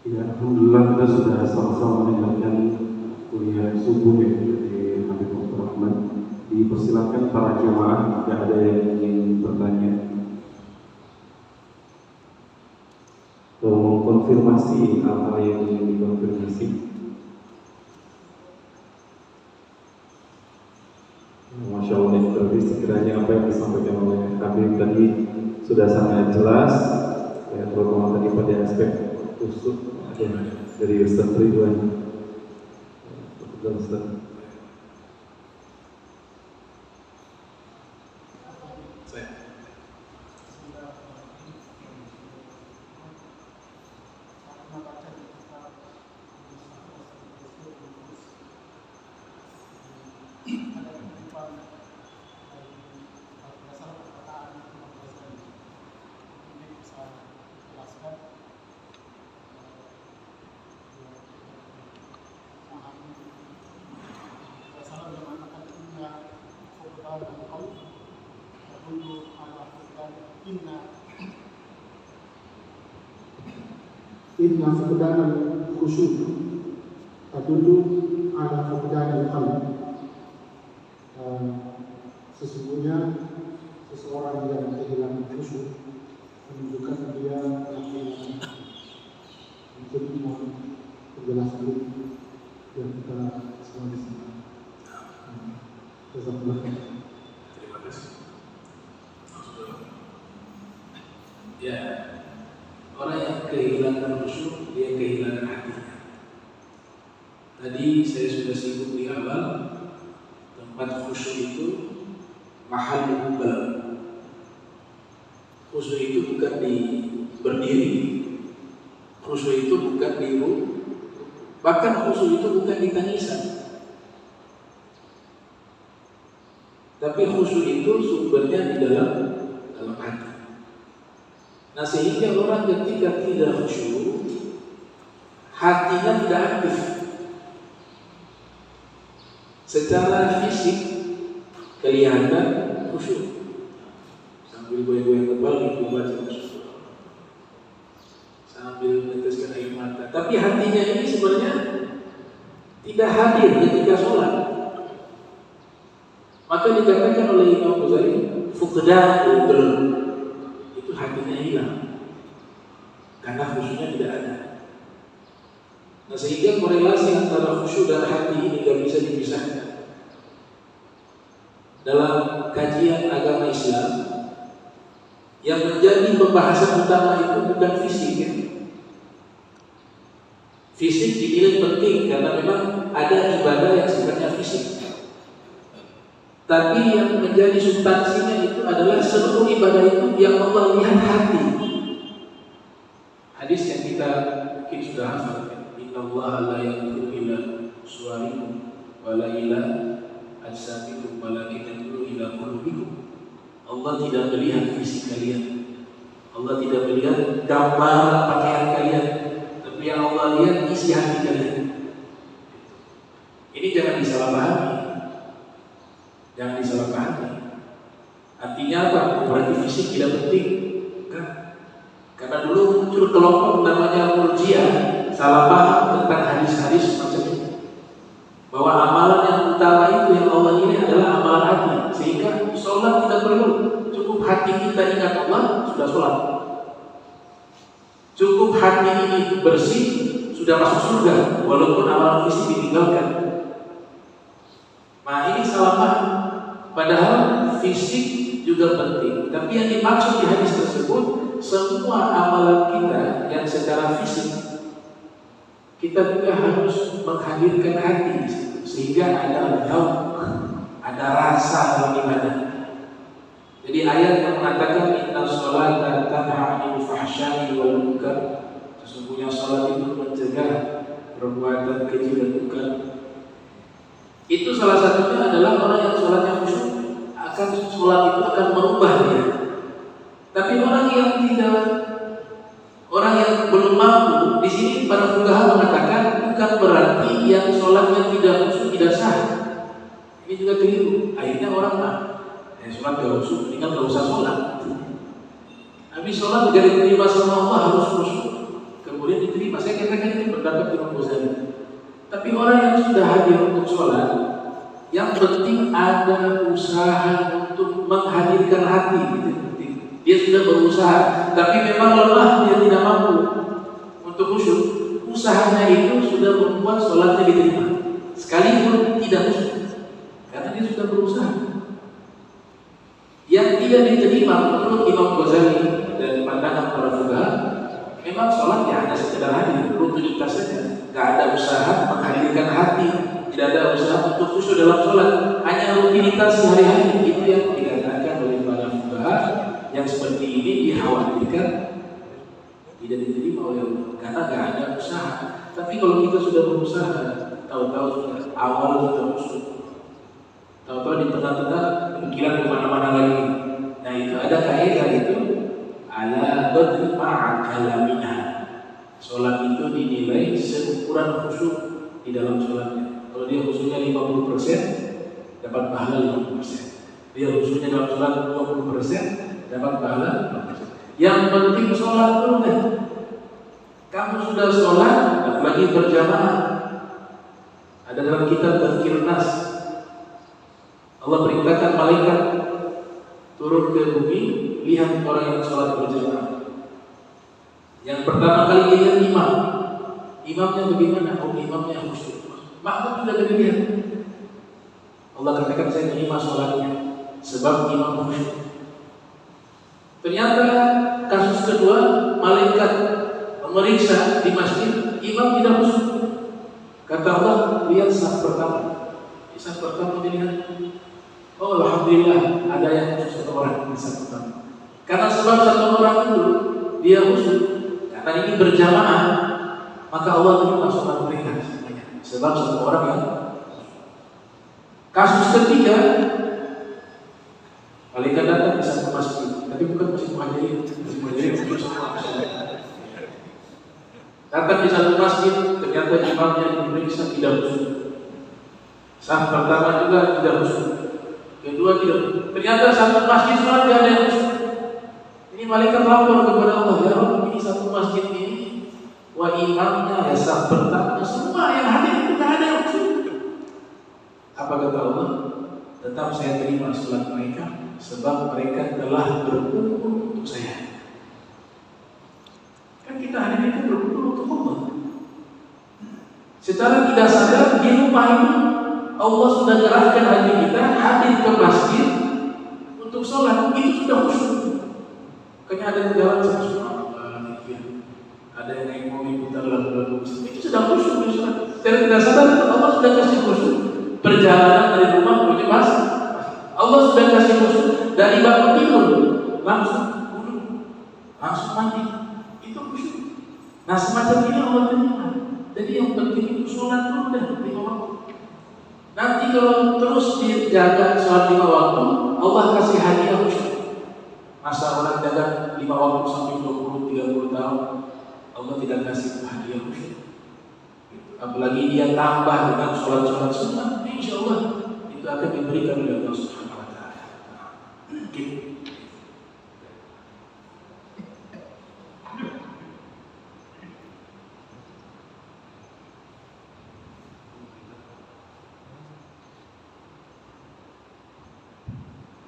S2: Ya, alhamdulillah kita sudah sama-sama mendengarkan kuliah subuh ya dari Habib Muhammad Rahman. Dipersilakan para jemaah jika ada yang ingin bertanya atau mengkonfirmasi hal-hal yang ingin dikonfirmasi. Masya Allah, tadi sekiranya apa yang disampaikan oleh Habib tadi sudah sangat jelas ya, terutama tadi pada aspek usul dari Ustaz Ridwan. Ustaz.
S3: Inna fuqdan al-khusyuk tadullu ala fuqdan al-qalb. menunjukkan dia laki-laki. Itu mohon penjelasan ini biar kita semua di sini. Jazakallah khair.
S1: Terima kasih. Ya, orang yang kehilangan khusyuk, dia kehilangan hatinya. Tadi saya sudah singgung di awal, tempat khusyuk itu mahal hubal. Khusyuk itu bukan di berdiri, khusyuk itu bukan di bahkan khusyuk itu bukan di tangisan. Tapi khusyuk itu sumbernya di dalam hati. Nah, sehingga orang ketika tidak khusyuk, hatinya tidak aktif. Secara fisik kelihatan khusyuk, sambil goyang-goyang kepala itu baca khusyuk, sambil meneteskan air mata. Tapi hatinya ini sebenarnya tidak hadir ketika sholat. Maka dikatakan oleh Imam Ghazali, fuqdanul qalb, itu hatinya hilang karena khusyuknya tidak ada. Nah, sehingga korelasi antara khusyuk dan hati ini tidak bisa dipisahkan. Dalam kajian agama Islam, yang menjadi pembahasan utama itu bukan fisik, ya. Fisik dinilai penting karena memang ada ibadah yang sifatnya fisik. Tapi yang menjadi substansinya itu adalah seluruh ibadah itu yang Allah lihat hati. Hadis yang kita mungkin sudah hafal, innallaha la yanzuru ila suwarikum wala ila ajsamikum walakin yanzuru ila qulubikum. Allah tidak melihat fisik kalian, Allah tidak melihat gambar pakaian kalian, tapi yang Allah lihat isi hati kalian. Ini jangan disalahpahami. Jangan disalahpahami. Artinya apa? Berarti fisik tidak penting, kan? Karena dulu muncul kelompok namanya Murji'ah, salah paham tentang hadis-hadis macam ini, bahwa amalan yang utama itu yang Allah ini adalah amalan hati, sehingga sholat tidak perlu, cukup hati kita ingat Allah sudah sholat, cukup hati ini bersih sudah masuk surga, walaupun amalan fisik ditinggalkan. Nah, ini salah paham. Padahal fisik juga penting. Tapi yang dimaksud di hadis tersebut, semua amalan kita yang secara fisik, kita juga harus menghadirkan hati, sehingga ada daun, ada rasa dalam ibadah. Jadi ayat yang mengatakan inna sholata tanha 'anil fahsya'i wal munkar, sesungguhnya sholat itu mencegah perbuatan keji dan munkar. Itu salah satunya adalah orang yang sholatnya khusyuk, akan sholat itu akan merubah dia. Tapi orang yang tidak, orang yang belum mampu, di sini para fuqaha mengatakan bukan berarti yang sholatnya tidak khusyuk tidak sah. Ini juga keliru. Akhirnya orang sholat gak khusyuk, tinggal gak usah sholat. Habis sholat tidak diterima sama Allah harus khusyuk, kemudian diterima. Saya katakan ini pendapat Imam Ghazali. Tapi orang yang sudah hadir untuk sholat, yang penting ada usaha untuk menghadirkan hati, itu penting. Dia sudah berusaha, tapi memang lemah, dia tidak mampu untuk khusyuk. Usahanya itu sudah membuat sholatnya diterima, sekalipun tidak khusyuk, karena dia sudah berusaha. Yang tidak diterima menurut Imam Ghazali dan pandangan para fuqaha, memang sholatnya hanya sekedar hadir, rutinitas saja. Tidak ada usaha menghadirkan hati, tidak ada usaha untuk khusyuk dalam sholat, hanya rutinitas sehari-hari. Itu yang dikatakan oleh para fuqaha, yang seperti ini dikhawatirkan tidak diterima oleh Allah karena tidak ada usaha. Tapi kalau kita sudah berusaha, tahu-tahu sudah awal sudah khusyuk, tahu-tahu di tengah-tengah pikiran kemana-mana lagi. Nah, itu ada kaidah itu ala badri ma'akalamina. Sholat itu dinilai seukuran khusyuk di dalam sholatnya. Kalau dia khusyuknya 50%, dapat pahala 50%. Dia khusyuknya dalam sholat 20%, dapat pahala 50%. Yang penting sholat dulu deh. Kamu sudah sholat, lagi berjamaah. Ada dalam kitab Tazkirun Nas, Allah perintahkan malaikat turun ke bumi lihat orang yang sholat berjamaah. Yang pertama kali lihat imam. Imamnya bagaimana? Oh, imamnya khusyuk. Makmum juga dilihat. Allah katakan saya terima sholatnya sebab imam khusyuk. Ternyata kasus kedua, malaikat memeriksa di masjid, imam tidak khusyuk. Kata Allah, lihat saf pertama. Di saf pertama dilihat, oh alhamdulillah ada yang khusyuk satu orang di saf pertama. Karena sebab satu orang itu dia khusyuk, karena ini berjamaah, maka Allah terima sholat mereka semuanya. Sebab satu orang yang. Kasus ketiga, malaikat datang di satu masjid, tapi bukan masjid Muhajirin, datang di satu masjid, ternyata imamnya diperiksa tidak khusyuk. Saf pertama juga tidak khusyuk, kedua tidak khusyuk. Ternyata satu masjid malah tidak ada yang khusyuk. Ini malaikat lapor kepada Allah, ya Allah, ini satu masjid ini, wa imamnya ya saf pertama semua yang hadir itu tidak ada yang khusyuk. Apa kata Allah? Tetap saya terima sholat mereka sebab mereka telah berkumpul untuk saya. Kan kita hari ini berkumpul untuk Allah. Secara tidak sadar di rumah ini Allah sudah gerahkan hati kita hadir ke masjid untuk sholat. Itu sudah khusyuk. Makanya ada yang jalan subhanallah, ada yang naik mobil putar lagu-lagu. Itu sudah khusyuk. Secara tidak sadar Allah sudah kasih khusyuk. Perjalanan dari rumah menuju masjid, Allah sudah kasih khusyuk. Dari bangun tidur langsung wudu, langsung mandi, itu khusyuk. Nah semacam ini Allah terima. Jadi yang penting itu sholat dulu dah 5 waktu. Nanti kalau terus dijaga sholat 5 waktu, Allah kasih hadiah khusyuk. Masa orang jaga 5 waktu sampai 20-30 tahun, Allah tidak kasih hadiah khusyuk. Apalagi dia tambah dengan sholat-sholat sunnah, insya Allah itu akan diberikan oleh Allah Subhanahu Wa Taala.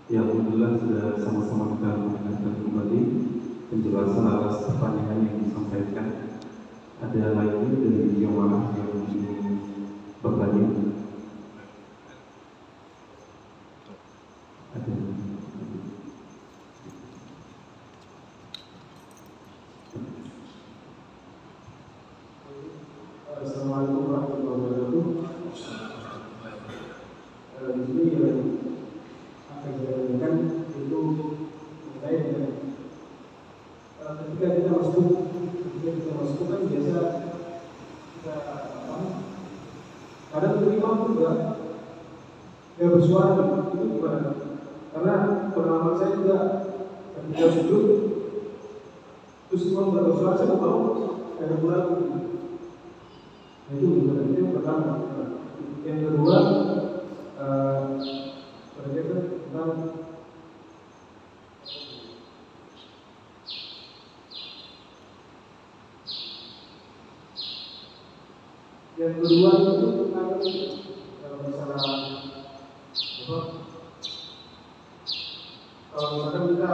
S2: Ya, alhamdulillah sudah sama-sama kita mendengarkan kembali penjelasan atas pertanyaan yang disampaikan. Ada lagi dari jemaah yang ingin bertanya? Ada.
S3: Assalamualaikum warahmatullahi wabarakatuh. Di sini yang akan saya tanyakan itu terkait dengan ketika kita masuk kan biasa kita kadang imam juga nggak bersuara itu gimana? Karena pengalaman saya juga ketika sujud terus imam nggak bersuara, saya mau ada pulang. Itu gimana? Itu yang pertama. Yang kedua berkaitan tentang yang kedua itu tentang masalah apa? Kalau misalkan kita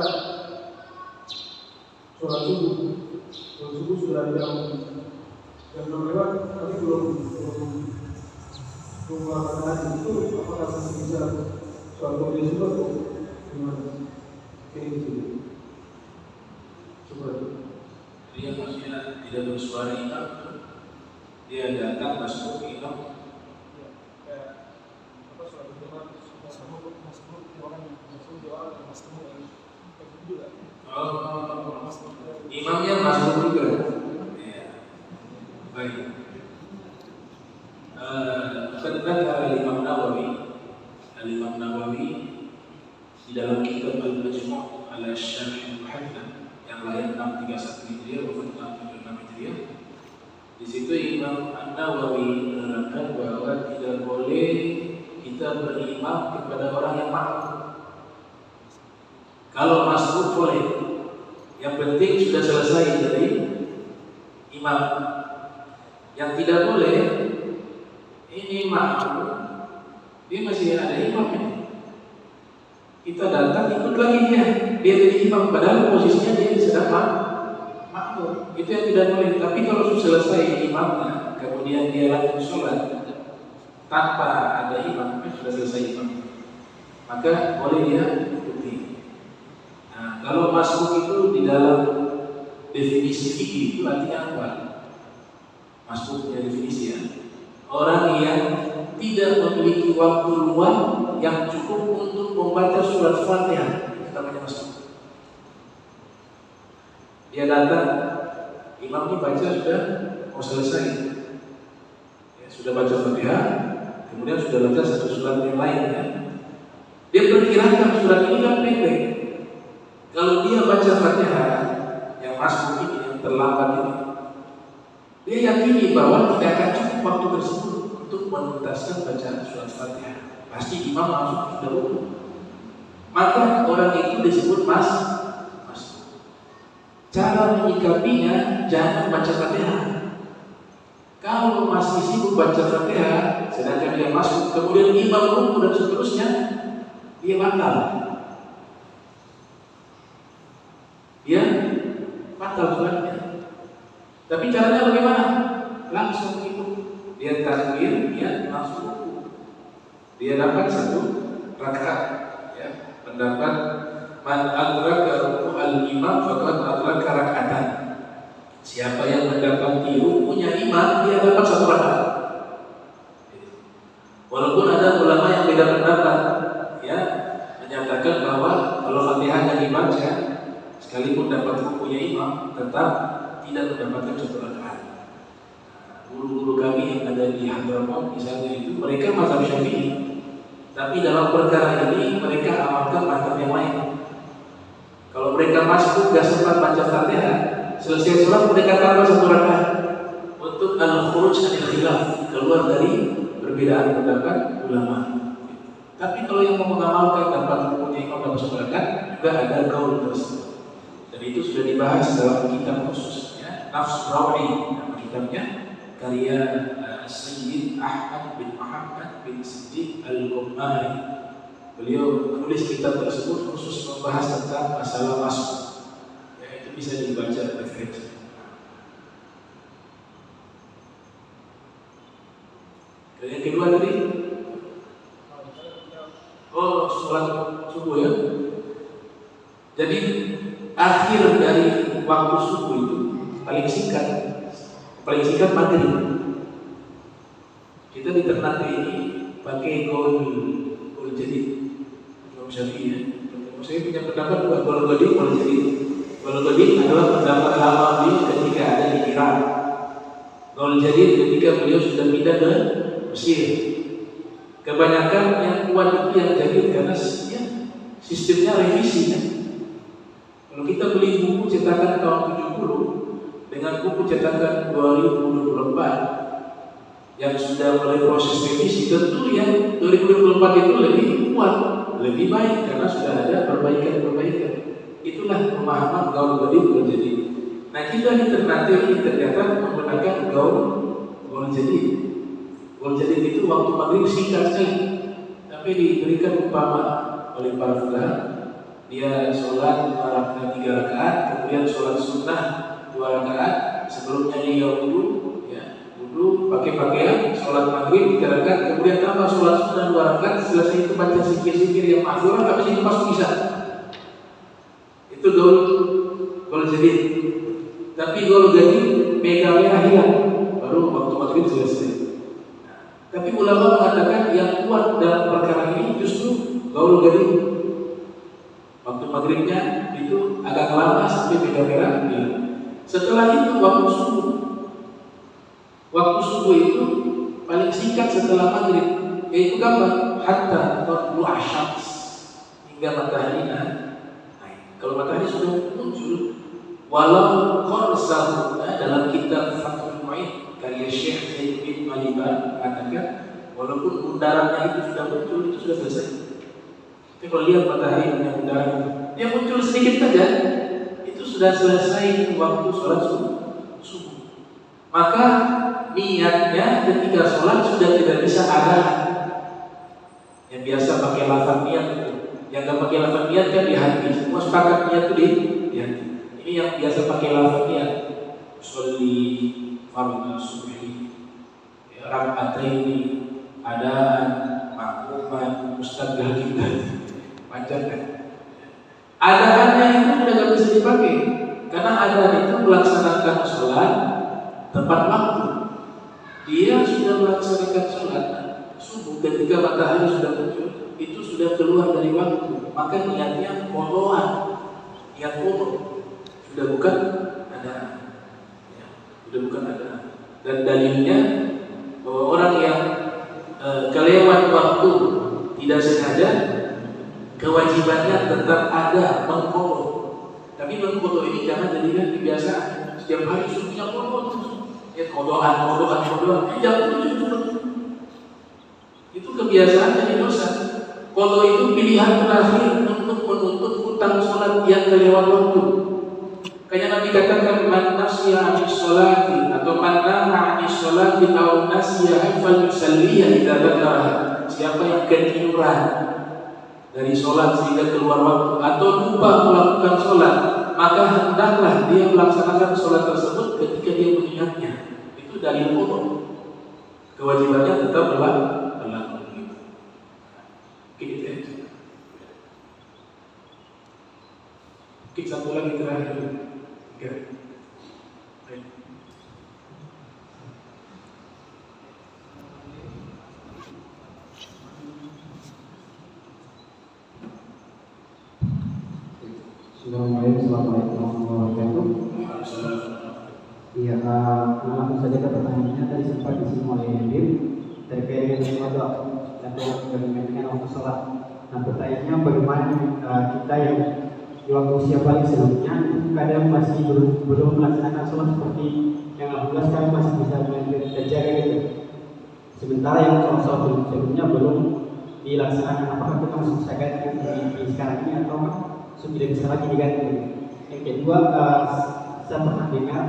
S3: sholat subuh sudah jam 6 lewat, tapi belum matahari itu, apakah masih bisa sholat subuh atau gimana? Kayak gitu. Coba.
S1: Dia maksudnya tidak bersuara imam, dia datang masuk imam. Imamnya masuk juga. Ya. Baik. Kata Imam Nawawi di dalam kitab Al-Majmu' ala Syarh Muhammad yang lahir 631 Hijriah wafat 676 Hijriah. Di situ Imam Nawawi menerangkan bahwa tidak boleh kita berimam kepada orang yang makmum. Kalau masbuk boleh, yang penting sudah selesai dari imam. Yang tidak boleh, ini makmum, dia masih ada imam ini. Kita kita datang ikut lagi dia jadi imam, padahal posisinya dia sedang makmum. Itu yang tidak boleh. Tapi kalau sudah selesai imamnya, kemudian dia lanjut sholat tanpa ada imam, sudah selesai imam, maka boleh dia ikuti. Nah, kalau masbuk itu di dalam definisi fikih itu artinya apa? Masbuk punya definisi ya. Orang yang tidak memiliki waktu luang yang cukup untuk membaca surat Fatihah, itu namanya masbuk. Dia datang, imam ini baca sudah mau selesai, ya, sudah baca Fatihah, kemudian sudah baca satu surat yang lain ya. Dia perkirakan surat ini kan pendek. Kalau dia baca Fatihah yang masbuk ini, yang terlambat ini, dia yakini bahwa tidak akan cukup waktu tersebut untuk menuntaskan bacaan surat Fatihah. Pasti imam langsung sudah ruku. Maka orang itu disebut masbuk. Cara menyikapinya, jangan baca Fatihah. Kalau masih sibuk baca Fatihah, sedangkan dia masuk, kemudian imam ruku dan seterusnya, dia batal. Dia batal sholatnya. Tapi caranya bagaimana? Langsung itu. Dia takbir, dia langsung ruku. Dia dapat satu rakaat. Ya, pendapat man adraka ruku al-imam faqad adraka raka'atan. Siapa yang mendapati rukunya imam, dia dapat satu rakaat. Walaupun ada ulama yang beda pendapat, ya, menyatakan bahwa kalau Fatihahnya dibaca, sekalipun dapat rukunya imam, tetap tidak mendapatkan satu rakaat. Guru-guru kami yang ada di Hadramaut misalnya itu, mereka mazhab Syafi'i, tapi dalam perkara ini mereka amalkan mazhab yang lain. Kalau mereka masuk gak sempat baca Fatihah, selesai sholat mereka tambah satu rakaat untuk al-khuruj anil khilaf, keluar dari perbedaan pendapat ulama. Tapi kalau yang mau mengamalkan dapat rukunya imam dapat satu rakaat, juga ada qaul tersebut. Dan itu sudah dibahas dalam kitab khusus, ya, Nafs Rawi, nama kitabnya, karya Sayyid Ahmad bin Muhammad bin Siddiq Al-Qumari. Beliau menulis kitab tersebut khusus membahas tentang masalah masuk. Ya, itu bisa dibaca referensi. Dan yang kedua tadi, sholat subuh ya. Jadi akhir dari waktu subuh itu paling singkat maghrib. Kita di Ternate ini pakai gaul jadi Syafi'i ya. Saya punya pendapat dua, gaul jadi. Gaul jadi adalah pendapat lama beliau ketika ada di Irak. Gaul jadi ketika beliau sudah pindah ke Mesir. Kebanyakan yang kuat itu yang jadi karena ya, sistemnya revisi ya. Kalau kita beli buku cetakan tahun 70 dengan buku cetakan 2024 yang sudah mulai proses revisi, tentu yang 2024 itu lebih kuat, lebih baik karena sudah ada perbaikan-perbaikan. Itulah pemahaman gaul jadi. Nah, kita di Ternate ini ternyata menggunakan gaul jadi. Gaul jadi itu waktu maghrib singkat sekali, tapi diberikan umpama oleh para fuqaha. Dia sholat 3 rakaat, kemudian sholat sunnah 2 rakaat, sebelumnya dia wudu, ya, wudu pakai pakaian, sholat maghrib 3 rakaat, kemudian tambah sholat sunnah 2 rakaat, selesai itu baca zikir-zikir yang ma'thurah, habis itu masuk isya. Itu gaul jadi. Tapi gaul jadi megamerah hilang, baru waktu maghrib selesai. Tapi ulama mengatakan yang kuat dalam perkara ini justru gaul jadi. Waktu maghribnya itu agak lama sampai beda merah. Setelah itu waktu subuh. Waktu subuh itu paling singkat setelah maghrib, yaitu kapan? Hatta tulu asyams, hingga matahari naik. Kalau matahari sudah muncul, walau qarsahu, dalam kitab Fathul Mu'in karya Syekh Zaid bin Maliban mengatakan walaupun bundarannya itu sudah muncul, itu sudah selesai. Tapi kalau lihat matahari punya bundaran, dia muncul sedikit saja, itu sudah selesai waktu sholat subuh. Maka niatnya ketika sholat sudah tidak bisa ada yang biasa pakai lafaz niat itu. Yang nggak pakai lafaz niat kan di hati. Semua sepakat niat itu di hati. Ini yang biasa pakai lafaz niat. Sholli fardhu subhi, raka'ataini, adaan, makmuman, mustaqbal kita. Panjang kan? Adaannya itu udah nggak bisa dipakai. Karena adaan itu melaksanakan sholat tepat waktu. Dia sudah melaksanakan sholat subuh ketika matahari sudah muncul, itu sudah keluar dari waktu, maka niatnya qadhaan, niat qadha, sudah bukan adaan, ya, sudah bukan adaan. Dan dalilnya bahwa orang yang kelewat waktu tidak sengaja, kewajibannya tetap ada mengqadha. Tapi mengqadha ini jangan jadikan kebiasaan. Setiap hari subuhnya qadha, ya qadhaan, jangan itu kebiasaan jadi dosa. Qadha itu pilihan terakhir untuk menuntut hutang sholat yang kelewat waktu. Kayak Nabi katakan, man nasiya 'anis sholati atau man naha 'anis sholati aw nasiya falyusalliha idza dzakaraha. Siapa yang ketiduran dari sholat sehingga keluar waktu atau lupa melakukan sholat, maka hendaklah dia melaksanakan sholat tersebut ketika dia mengingatnya. Itu dalil qadha. Kewajibannya tetap berlaku. Mungkin satu lagi terakhir. Baik.
S4: Assalamualaikum warahmatullahi wabarakatuh. Iya, langsung saja ke pertanyaannya. Tadi sempat disinggung oleh Nadim terkait dengan qadha atau dengan waktu sholat. Nah, pertanyaannya bagaimana kita yang di waktu usia paling sebelumnya kadang masih belum melaksanakan sholat seperti yang alhamdulillah sekarang masih bisa terjaga gitu. Sementara yang sholat sebelumnya belum dilaksanakan, apakah kita masih bisa ganti di sekarang ini atau sudah bisa lagi diganti? Yang kedua, saya pernah dengar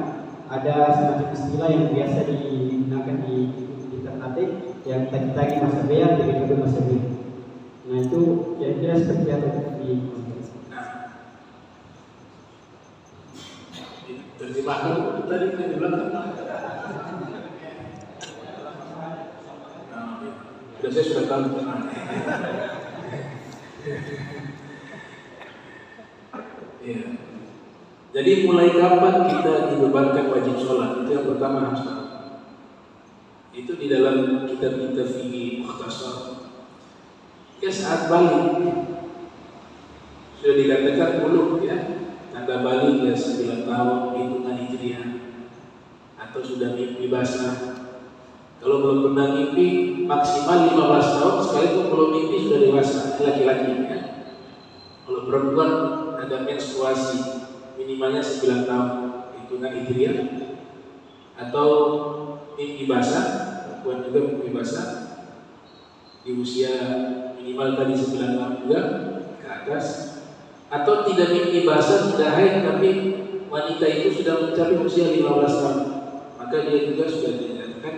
S4: ada semacam istilah yang biasa digunakan di Ternate yang tagi-tagi masa beya, tagi-tagi masa beya. Nah itu kira-kira seperti apa di
S1: terjemahkan tadi yang di belakang. Saya sudah tahu ya. Jadi mulai kapan kita dibebankan wajib sholat? Itu yang pertama harus tahu. Itu di dalam kitab-kitab fikih mukhtasar. Ya saat balik sudah dikatakan bulugh ya, tanda balik ya 9 tahun hitungan hijriah, atau sudah mimpi basah. Kalau belum pernah mimpi maksimal 15 tahun, sekalipun belum mimpi sudah dewasa, laki-laki ya. Kalau perempuan ada menstruasi minimalnya 9 tahun hitungan hijriah, atau mimpi basah, perempuan juga mimpi basah di usia minimal tadi 9 tahun juga ke atas, atau tidak mimpi basah, tidak haid tapi wanita itu sudah mencapai usia 15 tahun, maka dia juga sudah dinyatakan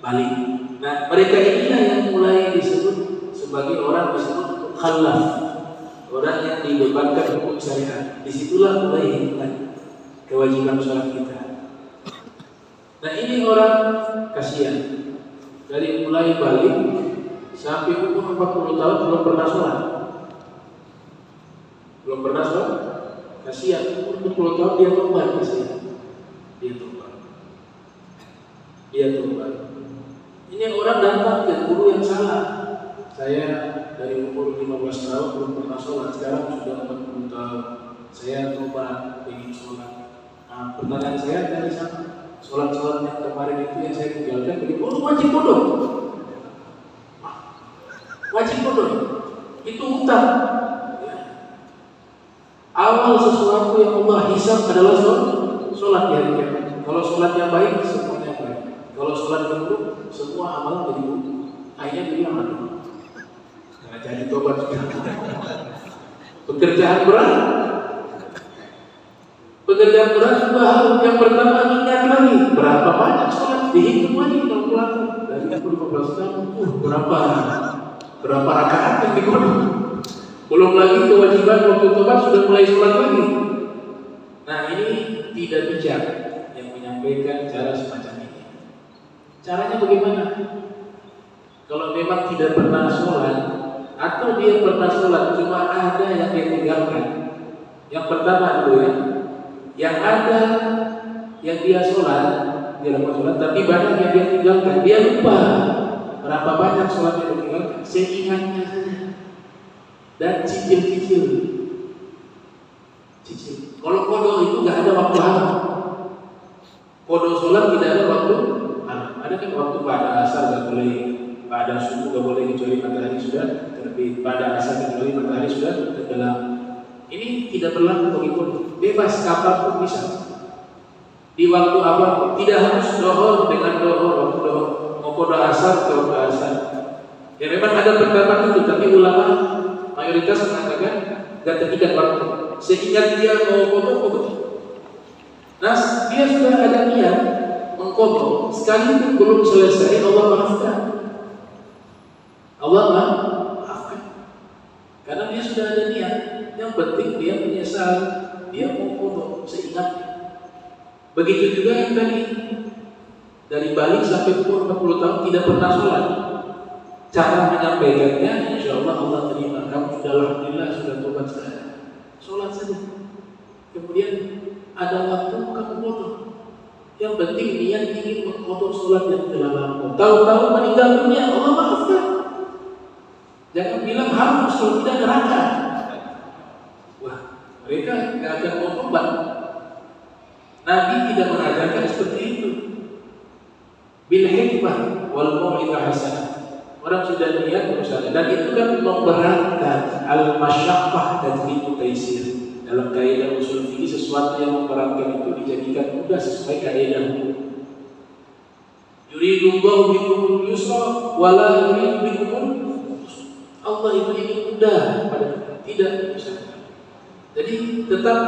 S1: balik. Nah, mereka inilah yang mulai disebut sebagai orang disebut khallaf, orang yang dibebankan hukum syariat. Disitulah mulai hitungan kewajiban sholat kita. Nah, ini orang kasihan dari mulai balik sampai umur 40 tahun belum pernah sholat. Belum pernah sholat, kasihan. Umur 40 tahun dia tobat, kasihan. Dia tobat. Ini orang datang ke guru yang salah. Saya dari umur 15 tahun belum pernah sholat, sekarang sudah 40 tahun. Saya tobat, ingin sholat. Nah, pertanyaan saya dari sana, sholat-sholat yang kemarin itu yang saya tinggalkan, wajib bodoh. Wajib bodoh, itu hutang. Awal sesuatu yang Allah hisab adalah sholat di hari kiamat. Kalau sholatnya baik, semuanya baik. Kalau sholat buruk, semua amal jadi buruk. Akhirnya jadi amal buruk. Nah, jadi tobat sudah. Pekerjaan berat. Pekerjaan berat juga yang pertama ingat lagi berapa banyak sholat, dihitung lagi kalkulator dari 15 tahun. Berapa rakaat yang dikodok? Belum lagi kewajiban waktu tobat sudah mulai sholat lagi. Nah ini tidak bijak yang menyampaikan cara semacam ini. Caranya bagaimana? Kalau memang tidak pernah sholat, atau dia pernah sholat cuma ada yang dia tinggalkan. Yang pertama dulu ya, yang ada yang dia sholat, dia lakukan sholat, tapi banyak yang dia tinggalkan. Dia lupa berapa banyak sholat yang dia tinggalkan, seingatnya saja. Dan cicil. Kalau kodok itu nggak ada waktu haram. Kodok sholat tidak ada waktu haram. Ada kan waktu pada asar nggak boleh, pada subuh nggak boleh kecuali matahari sudah terbit, pada asar kecuali matahari sudah tenggelam. Ini tidak berlaku bagi kodok. Bebas kapanpun bisa. Di waktu apapun. Tidak harus dohor dengan dohor, waktu dohor. Mau kodok asar ke waktu asar. Ya memang ada pendapat itu, tapi ulama mayoritas mengatakan gak terikat waktu. Sehingga dia mau kodok. Nah, dia sudah ada niat mengkodok, sekalipun belum selesai, Allah maafkan. Allah maafkan. Karena dia sudah ada niat. Yang penting dia menyesal, dia mau kodok seingatnya. Begitu juga yang tadi dari balik sampai umur 40 tahun tidak pernah sholat. Cara menyampaikannya, insya Allah Allah terima. Kamu sudah alhamdulillah sudah tobat sekarang. Sholat saja. Kemudian ada waktu kamu kodok. Yang penting niat ingin mengkodok sholat yang telah lampau. Tahu-tahu meninggal dunia, Allah maafkan. Jangan bilang harus kalau tidak neraka. Wah, mereka tidak akan mau tobat. Nabi tidak mengajarkan seperti itu. Bil hikmah wal mau'izah hasanah. Orang sudah niat berusaha, dan itu kan memberatkan al-masyaqqah dan taysir. Dalam kaidah usul fikih, sesuatu yang memberatkan itu dijadikan mudah sesuai kaidah hukum. Yuridullahu bikumul yusra wa la yuridu bikumul usra. Allah itu ingin mudah pada kita, tidak bisa. Jadi tetap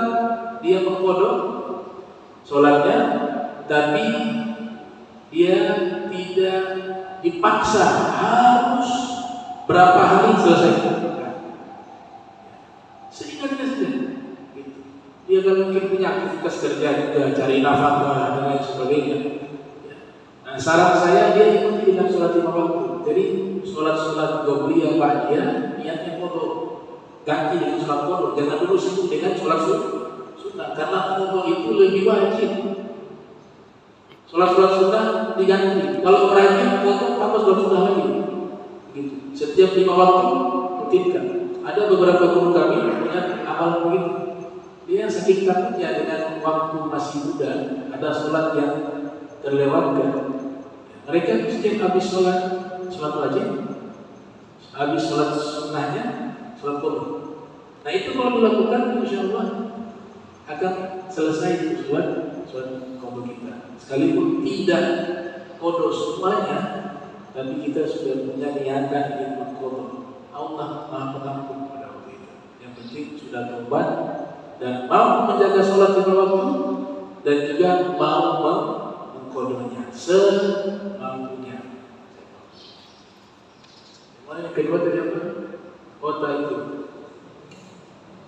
S1: dia mengkodok sholatnya, tapi dia tidak dipaksa harus berapa hari selesai. Seingatnya saja. Dia kan mungkin punya aktivitas kerja juga, cari nafkah dan lain sebagainya. Nah, saran saya dia ikuti dengan sholat 5 waktu. Jadi sholat qobliyah ba'diyah niatnya kodok, ganti dengan sholat kodok. Jangan dulu sibuk dengan sholat sunnah, karena kodok itu lebih wajib. Sholat sunnah diganti. Kalau rajin kodok apa sholat sunnah lagi? Gitu. Setiap 5 waktu rutinkan. Ada beberapa guru kami punya amal begitu. Dia saking takutnya dengan waktu masih muda, ada sholat yang terlewatkan. Mereka setiap habis sholat wajib, habis sholat sunnahnya, sholat kodok. Nah itu kalau dilakukan, insya Allah akan selesai sholat kodok kita. Sekalipun tidak kodok semuanya, tapi kita sudah punya niatan ingin mengkodok. Allah Maha Pengampun pada waktu itu. Yang penting sudah tobat dan mau menjaga sholat 5 waktu, dan juga mau mengkodoknya semampunya. Yang kedua tadi apa? Kota itu.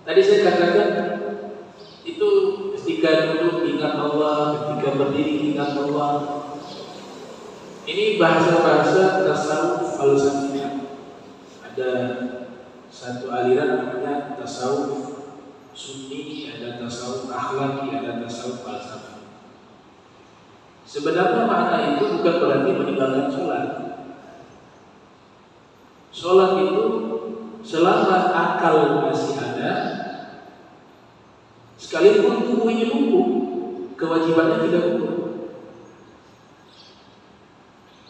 S1: Tadi saya katakan itu ketika duduk ingat Allah, ketika berdiri ingat Allah. Ini bahasa-bahasa tasawuf falsafiyah. Ada satu aliran namanya tasawuf sunni, ada tasawuf akhlaki, ada tasawuf falsafi. Sebenarnya makna itu bukan berarti meninggalkan sholat. Sholat itu selama akal masih ada, sekalipun tubuh ini lumpuh, kewajibannya tidak gugur.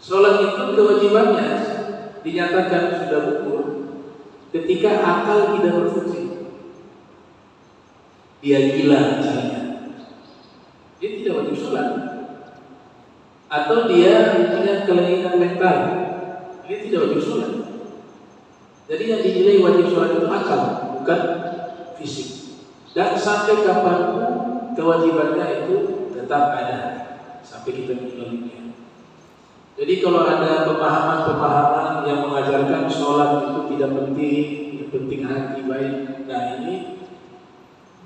S1: Sholat itu kewajibannya dinyatakan sudah gugur ketika akal tidak berfungsi. Dia gila misalnya, dia tidak wajib sholat. Atau dia punya kelainan mental, dia tidak wajib sholat. Jadi yang dinilai wajib sholat itu akal, bukan fisik. Dan sampai kapanpun kewajibannya itu tetap ada sampai kita meninggal dunia. Jadi kalau ada pemahaman-pemahaman yang mengajarkan sholat itu tidak penting, yang penting hati baik, nah ini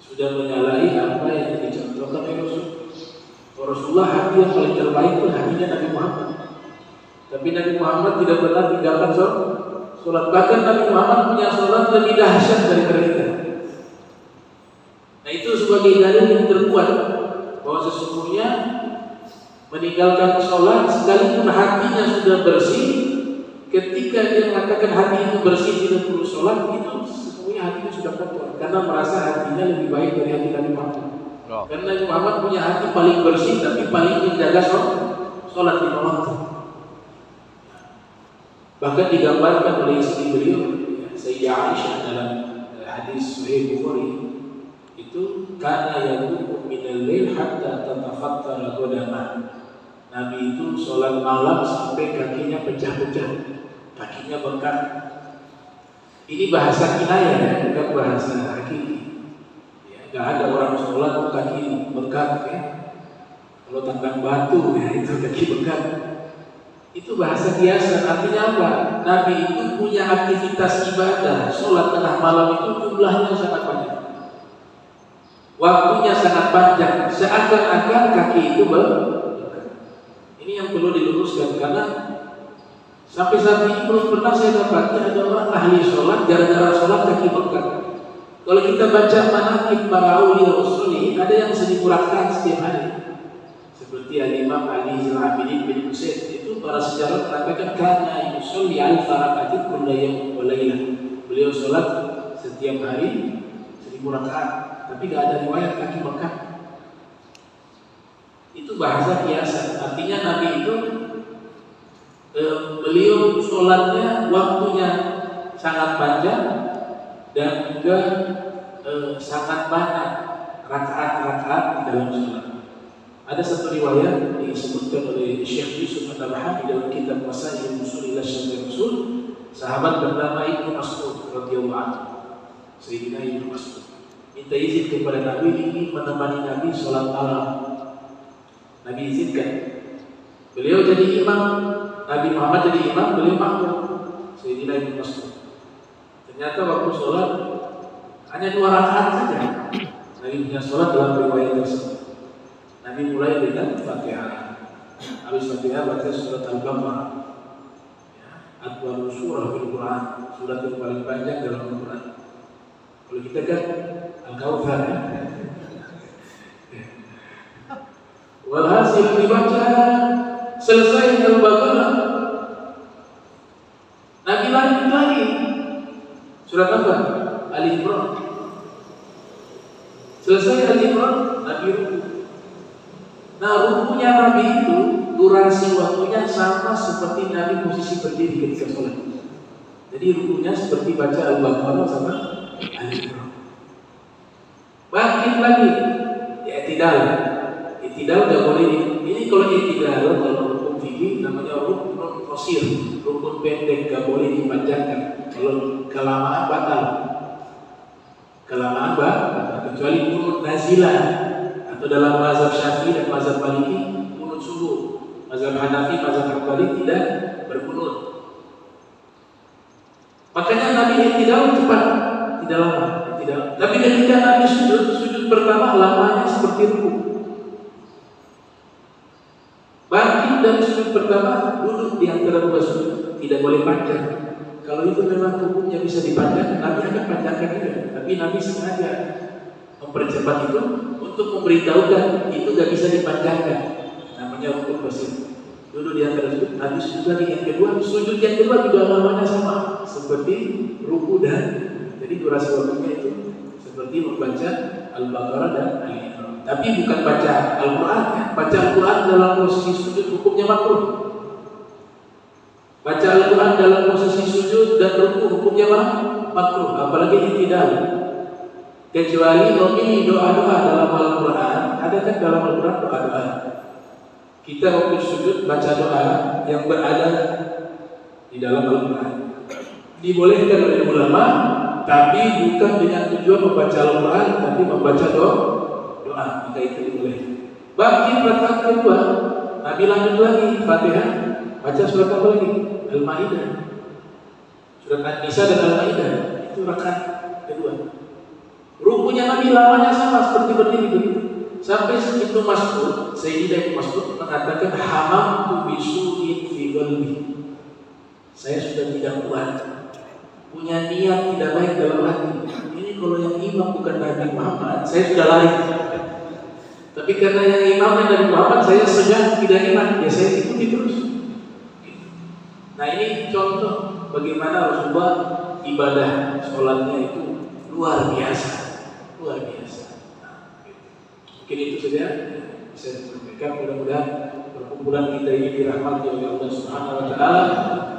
S1: sudah menyalahi apa yang dicontohkan oleh Rasulullah. Hati yang paling terbaik itu hatinya Nabi Muhammad. Tapi Nabi Muhammad tidak pernah tinggalkan sholat. Bahkan Nabi Muhammad punya sholat lebih dahsyat daripada kita. Nah itu sebagai dalil yang terkuat bahwa sesungguhnya meninggalkan sholat sekalipun hatinya sudah bersih, ketika dia mengatakan hati itu bersih tidak perlu sholat, itu sesungguhnya hatinya sudah kotor karena merasa hatinya lebih baik dari hati Nabi Muhammad. Karena Nabi Muhammad punya hati paling bersih tapi paling menjaga sholat di waktu. Bahkan digambarkan oleh istri beliau Sayyidah Aisyah dalam hadis Sahih Bukhari itu kana yaqumu minal lail hatta tatafattara qadamah. Nabi itu sholat malam sampai kakinya pecah-pecah, kakinya bengkak. Ini bahasa kinayah, bukan bahasa hakiki. Ya, gak ada orang sholat kaki bengkak ya. Kalau tendang batu ya itu kaki bengkak. Itu bahasa biasa. Artinya apa? Nabi itu punya aktivitas ibadah. Sholat tengah malam itu jumlahnya sangat banyak, waktunya sangat panjang, seakan-akan kaki itu ini yang perlu diluruskan karena sampai saat ini belum pernah saya dapati ada orang ahli sholat gara-gara sholat kaki bengkak. Kalau kita baca manaqib para auliya usuli, ada yang 1000 rakaat setiap hari. Seperti Al-Imam Ali Al-Abidin bin Husain, itu para sejarah mengatakan kana yusolli alfa rakaatin kulla yawmin wa lailah. Beliau sholat setiap hari 1000 rakaat, tapi gak ada riwayat kaki bengkak. Itu bahasa biasa. Artinya Nabi itu beliau sholatnya waktunya sangat panjang dan juga sangat banyak rakaat-rakaat di dalam sholat. Ada satu riwayat disebutkan oleh Syekh Yusuf At-Tabahani dalam kitab Masail Usul ila Syar'i Rasul, sahabat bernama Ibnu Mas'ud radhiyallahu anhu. Sayyidina Ibnu Mas'ud minta izin kepada Nabi ingin menemani Nabi sholat malam. Nabi izinkan. Beliau jadi imam, Nabi Muhammad jadi imam, beliau makmum. Sayyidina Ibnu Mas'ud. Ternyata waktu sholat hanya 2 rakaat saja. Nabi punya sholat dalam riwayat tersebut. Nabi mulai dengan Fatihah. Habis Fatihah baca surat Al-Baqarah. Atwalus surah fil Quran, surat yang paling panjang dalam Al-Quran. Kalau kita kan Al-Kautsar. Walhasil dibaca selesai Al-Baqarah, Nabi lanjut lagi surat apa? Al-Imran. Selesai Al-Imran, Nabi ruku. Nah, rukunya Nabi itu durasi waktunya sama seperti Nabi posisi berdiri ketika sholat. Jadi rukunya seperti baca Al-Baqarah sama Al-Imran. Bangkit lagi, i'tidal. I'tidal gak boleh. Ini kalau i'tidal, kalau rukun fikih namanya rukun qasir, rukun pendek, gak boleh dipanjangkan. Kalau kelamaan batal. Kelamaan batal, kecuali kunut nazilah. Atau dalam mazhab Syafi'i dan mazhab Maliki kunut subuh. Mazhab Hanafi, mazhab Hambali tidak berkunut. Makanya Nabi i'tidal cepat, tidak lama. Tapi ketika Nabi sujud pertama lamanya seperti ruku. Bangkit dan sujud pertama duduk di antara 2 sujud, tidak boleh panjang. Kalau itu memang hukumnya bisa dipanjang, Nabi akan panjangkan juga. Tapi Nabi sengaja mempercepat itu untuk memberitahukan itu gak bisa dipanjangkan. Namanya hukum qasir. Duduk di antara sujud, Nabi sujud lagi yang kedua, sujud yang kedua juga lamanya sama seperti ruku dan jadi durasi waktunya itu seperti membaca Al-Baqarah dan Al-Imran. Tapi bukan baca Al-Quran ya. Baca Al-Quran dalam posisi sujud hukumnya makruh. Baca Al-Quran dalam posisi sujud dan ruku hukumnya makruh. Apalagi i'tidal. Kecuali memilih doa-doa dalam Al-Quran. Ada kan dalam Al-Quran doa-doa. Kita waktu sujud baca doa yang berada di dalam Al-Quran. Dibolehkan oleh ulama, tapi bukan dengan tujuan membaca Al-Quran, tapi membaca doa. Maka itu dibolehkan. Bangkit rakaat kedua, Nabi lanjut lagi Fatihah, Baca surat apa lagi? Al-Maidah. Surat An-Nisa dan Al-Maidah itu rakaat kedua. Rukunya Nabi lamanya sama seperti berdiri. Sampai Ibnu Mas'ud, Sayyidah Ibnu Mas'ud mengatakan hamamtu bisu'in fi qalbi. Saya sudah tidak kuat, punya niat tidak baik dalam hati. Ini kalau yang imam bukan Nabi Muhammad, saya sudah lari. Tapi karena yang imamnya Nabi Muhammad, saya sedang tidak enak, ya saya ikuti terus. Nah ini contoh bagaimana Rasulullah ibadah sholatnya itu luar biasa. Luar biasa. Nah, gitu. Mungkin itu saja bisa disampaikan. Mudah-mudahan perkumpulan kita ini dirahmati oleh Allah Subhanahu Wa Taala.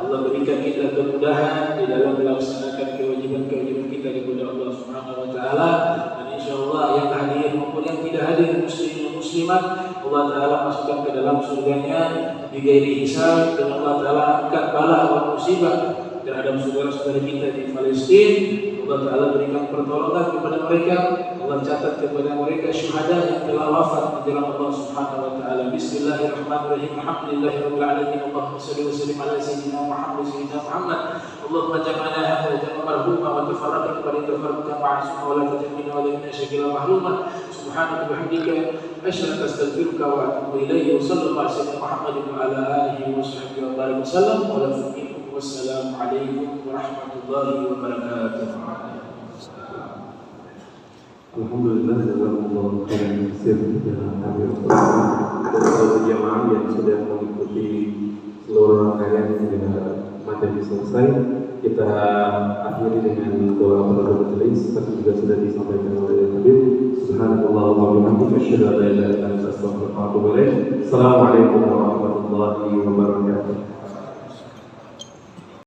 S1: Allah berikan kita kemudahan di dalam melaksanakan kewajiban-kewajiban kita kepada Allah Subhanahu Wa Taala. Dan insya Allah yang hadir maupun yang tidak hadir, muslim dan muslimat, Allah Taala masukkan ke dalam surganya bighairi hisab, dan Allah Taala angkat bala dan musibah terhadap saudara-saudara kita di Palestina. Allah Ta'ala berikan pertolongan kepada mereka. Allah catat kepada mereka syuhada yang telah wafat di jalan Allah Subhanahu Wa Ta'ala. Bismillahirrahmanirrahim. Alhamdulillahirabbil alamin. Allahumma shalli wa sallim ala sayyidina Muhammad. Allahumma jam'ana hadha jam'an marhuma wa tafarraqna wa tafarraqna ma'asuma wa la tajmina wa la nashkila mahluma. Subhanaka wa bihamdika asyhadu an la ilaha illa anta astaghfiruka wa atubu ilayk. Wa sallallahu ala sayyidina Muhammadin wa ala alihi wa sahbihi wa barik wasallam. Wassalamualaikum warahmatullahi wabarakatuh.
S2: Alhamdulillah, jazakumullah khairan katsir ya Habib dan seluruh jamaah yang sudah mengikuti seluruh rangkaian materi selesai. Kita akhiri dengan doa penutup majelis seperti juga sudah disampaikan oleh Habib. Subhanallah wa bihamdihi asyhadu an la ilaha illa anta astaghfiruka wa atubu ilaik. Assalamualaikum warahmatullahi wabarakatuh.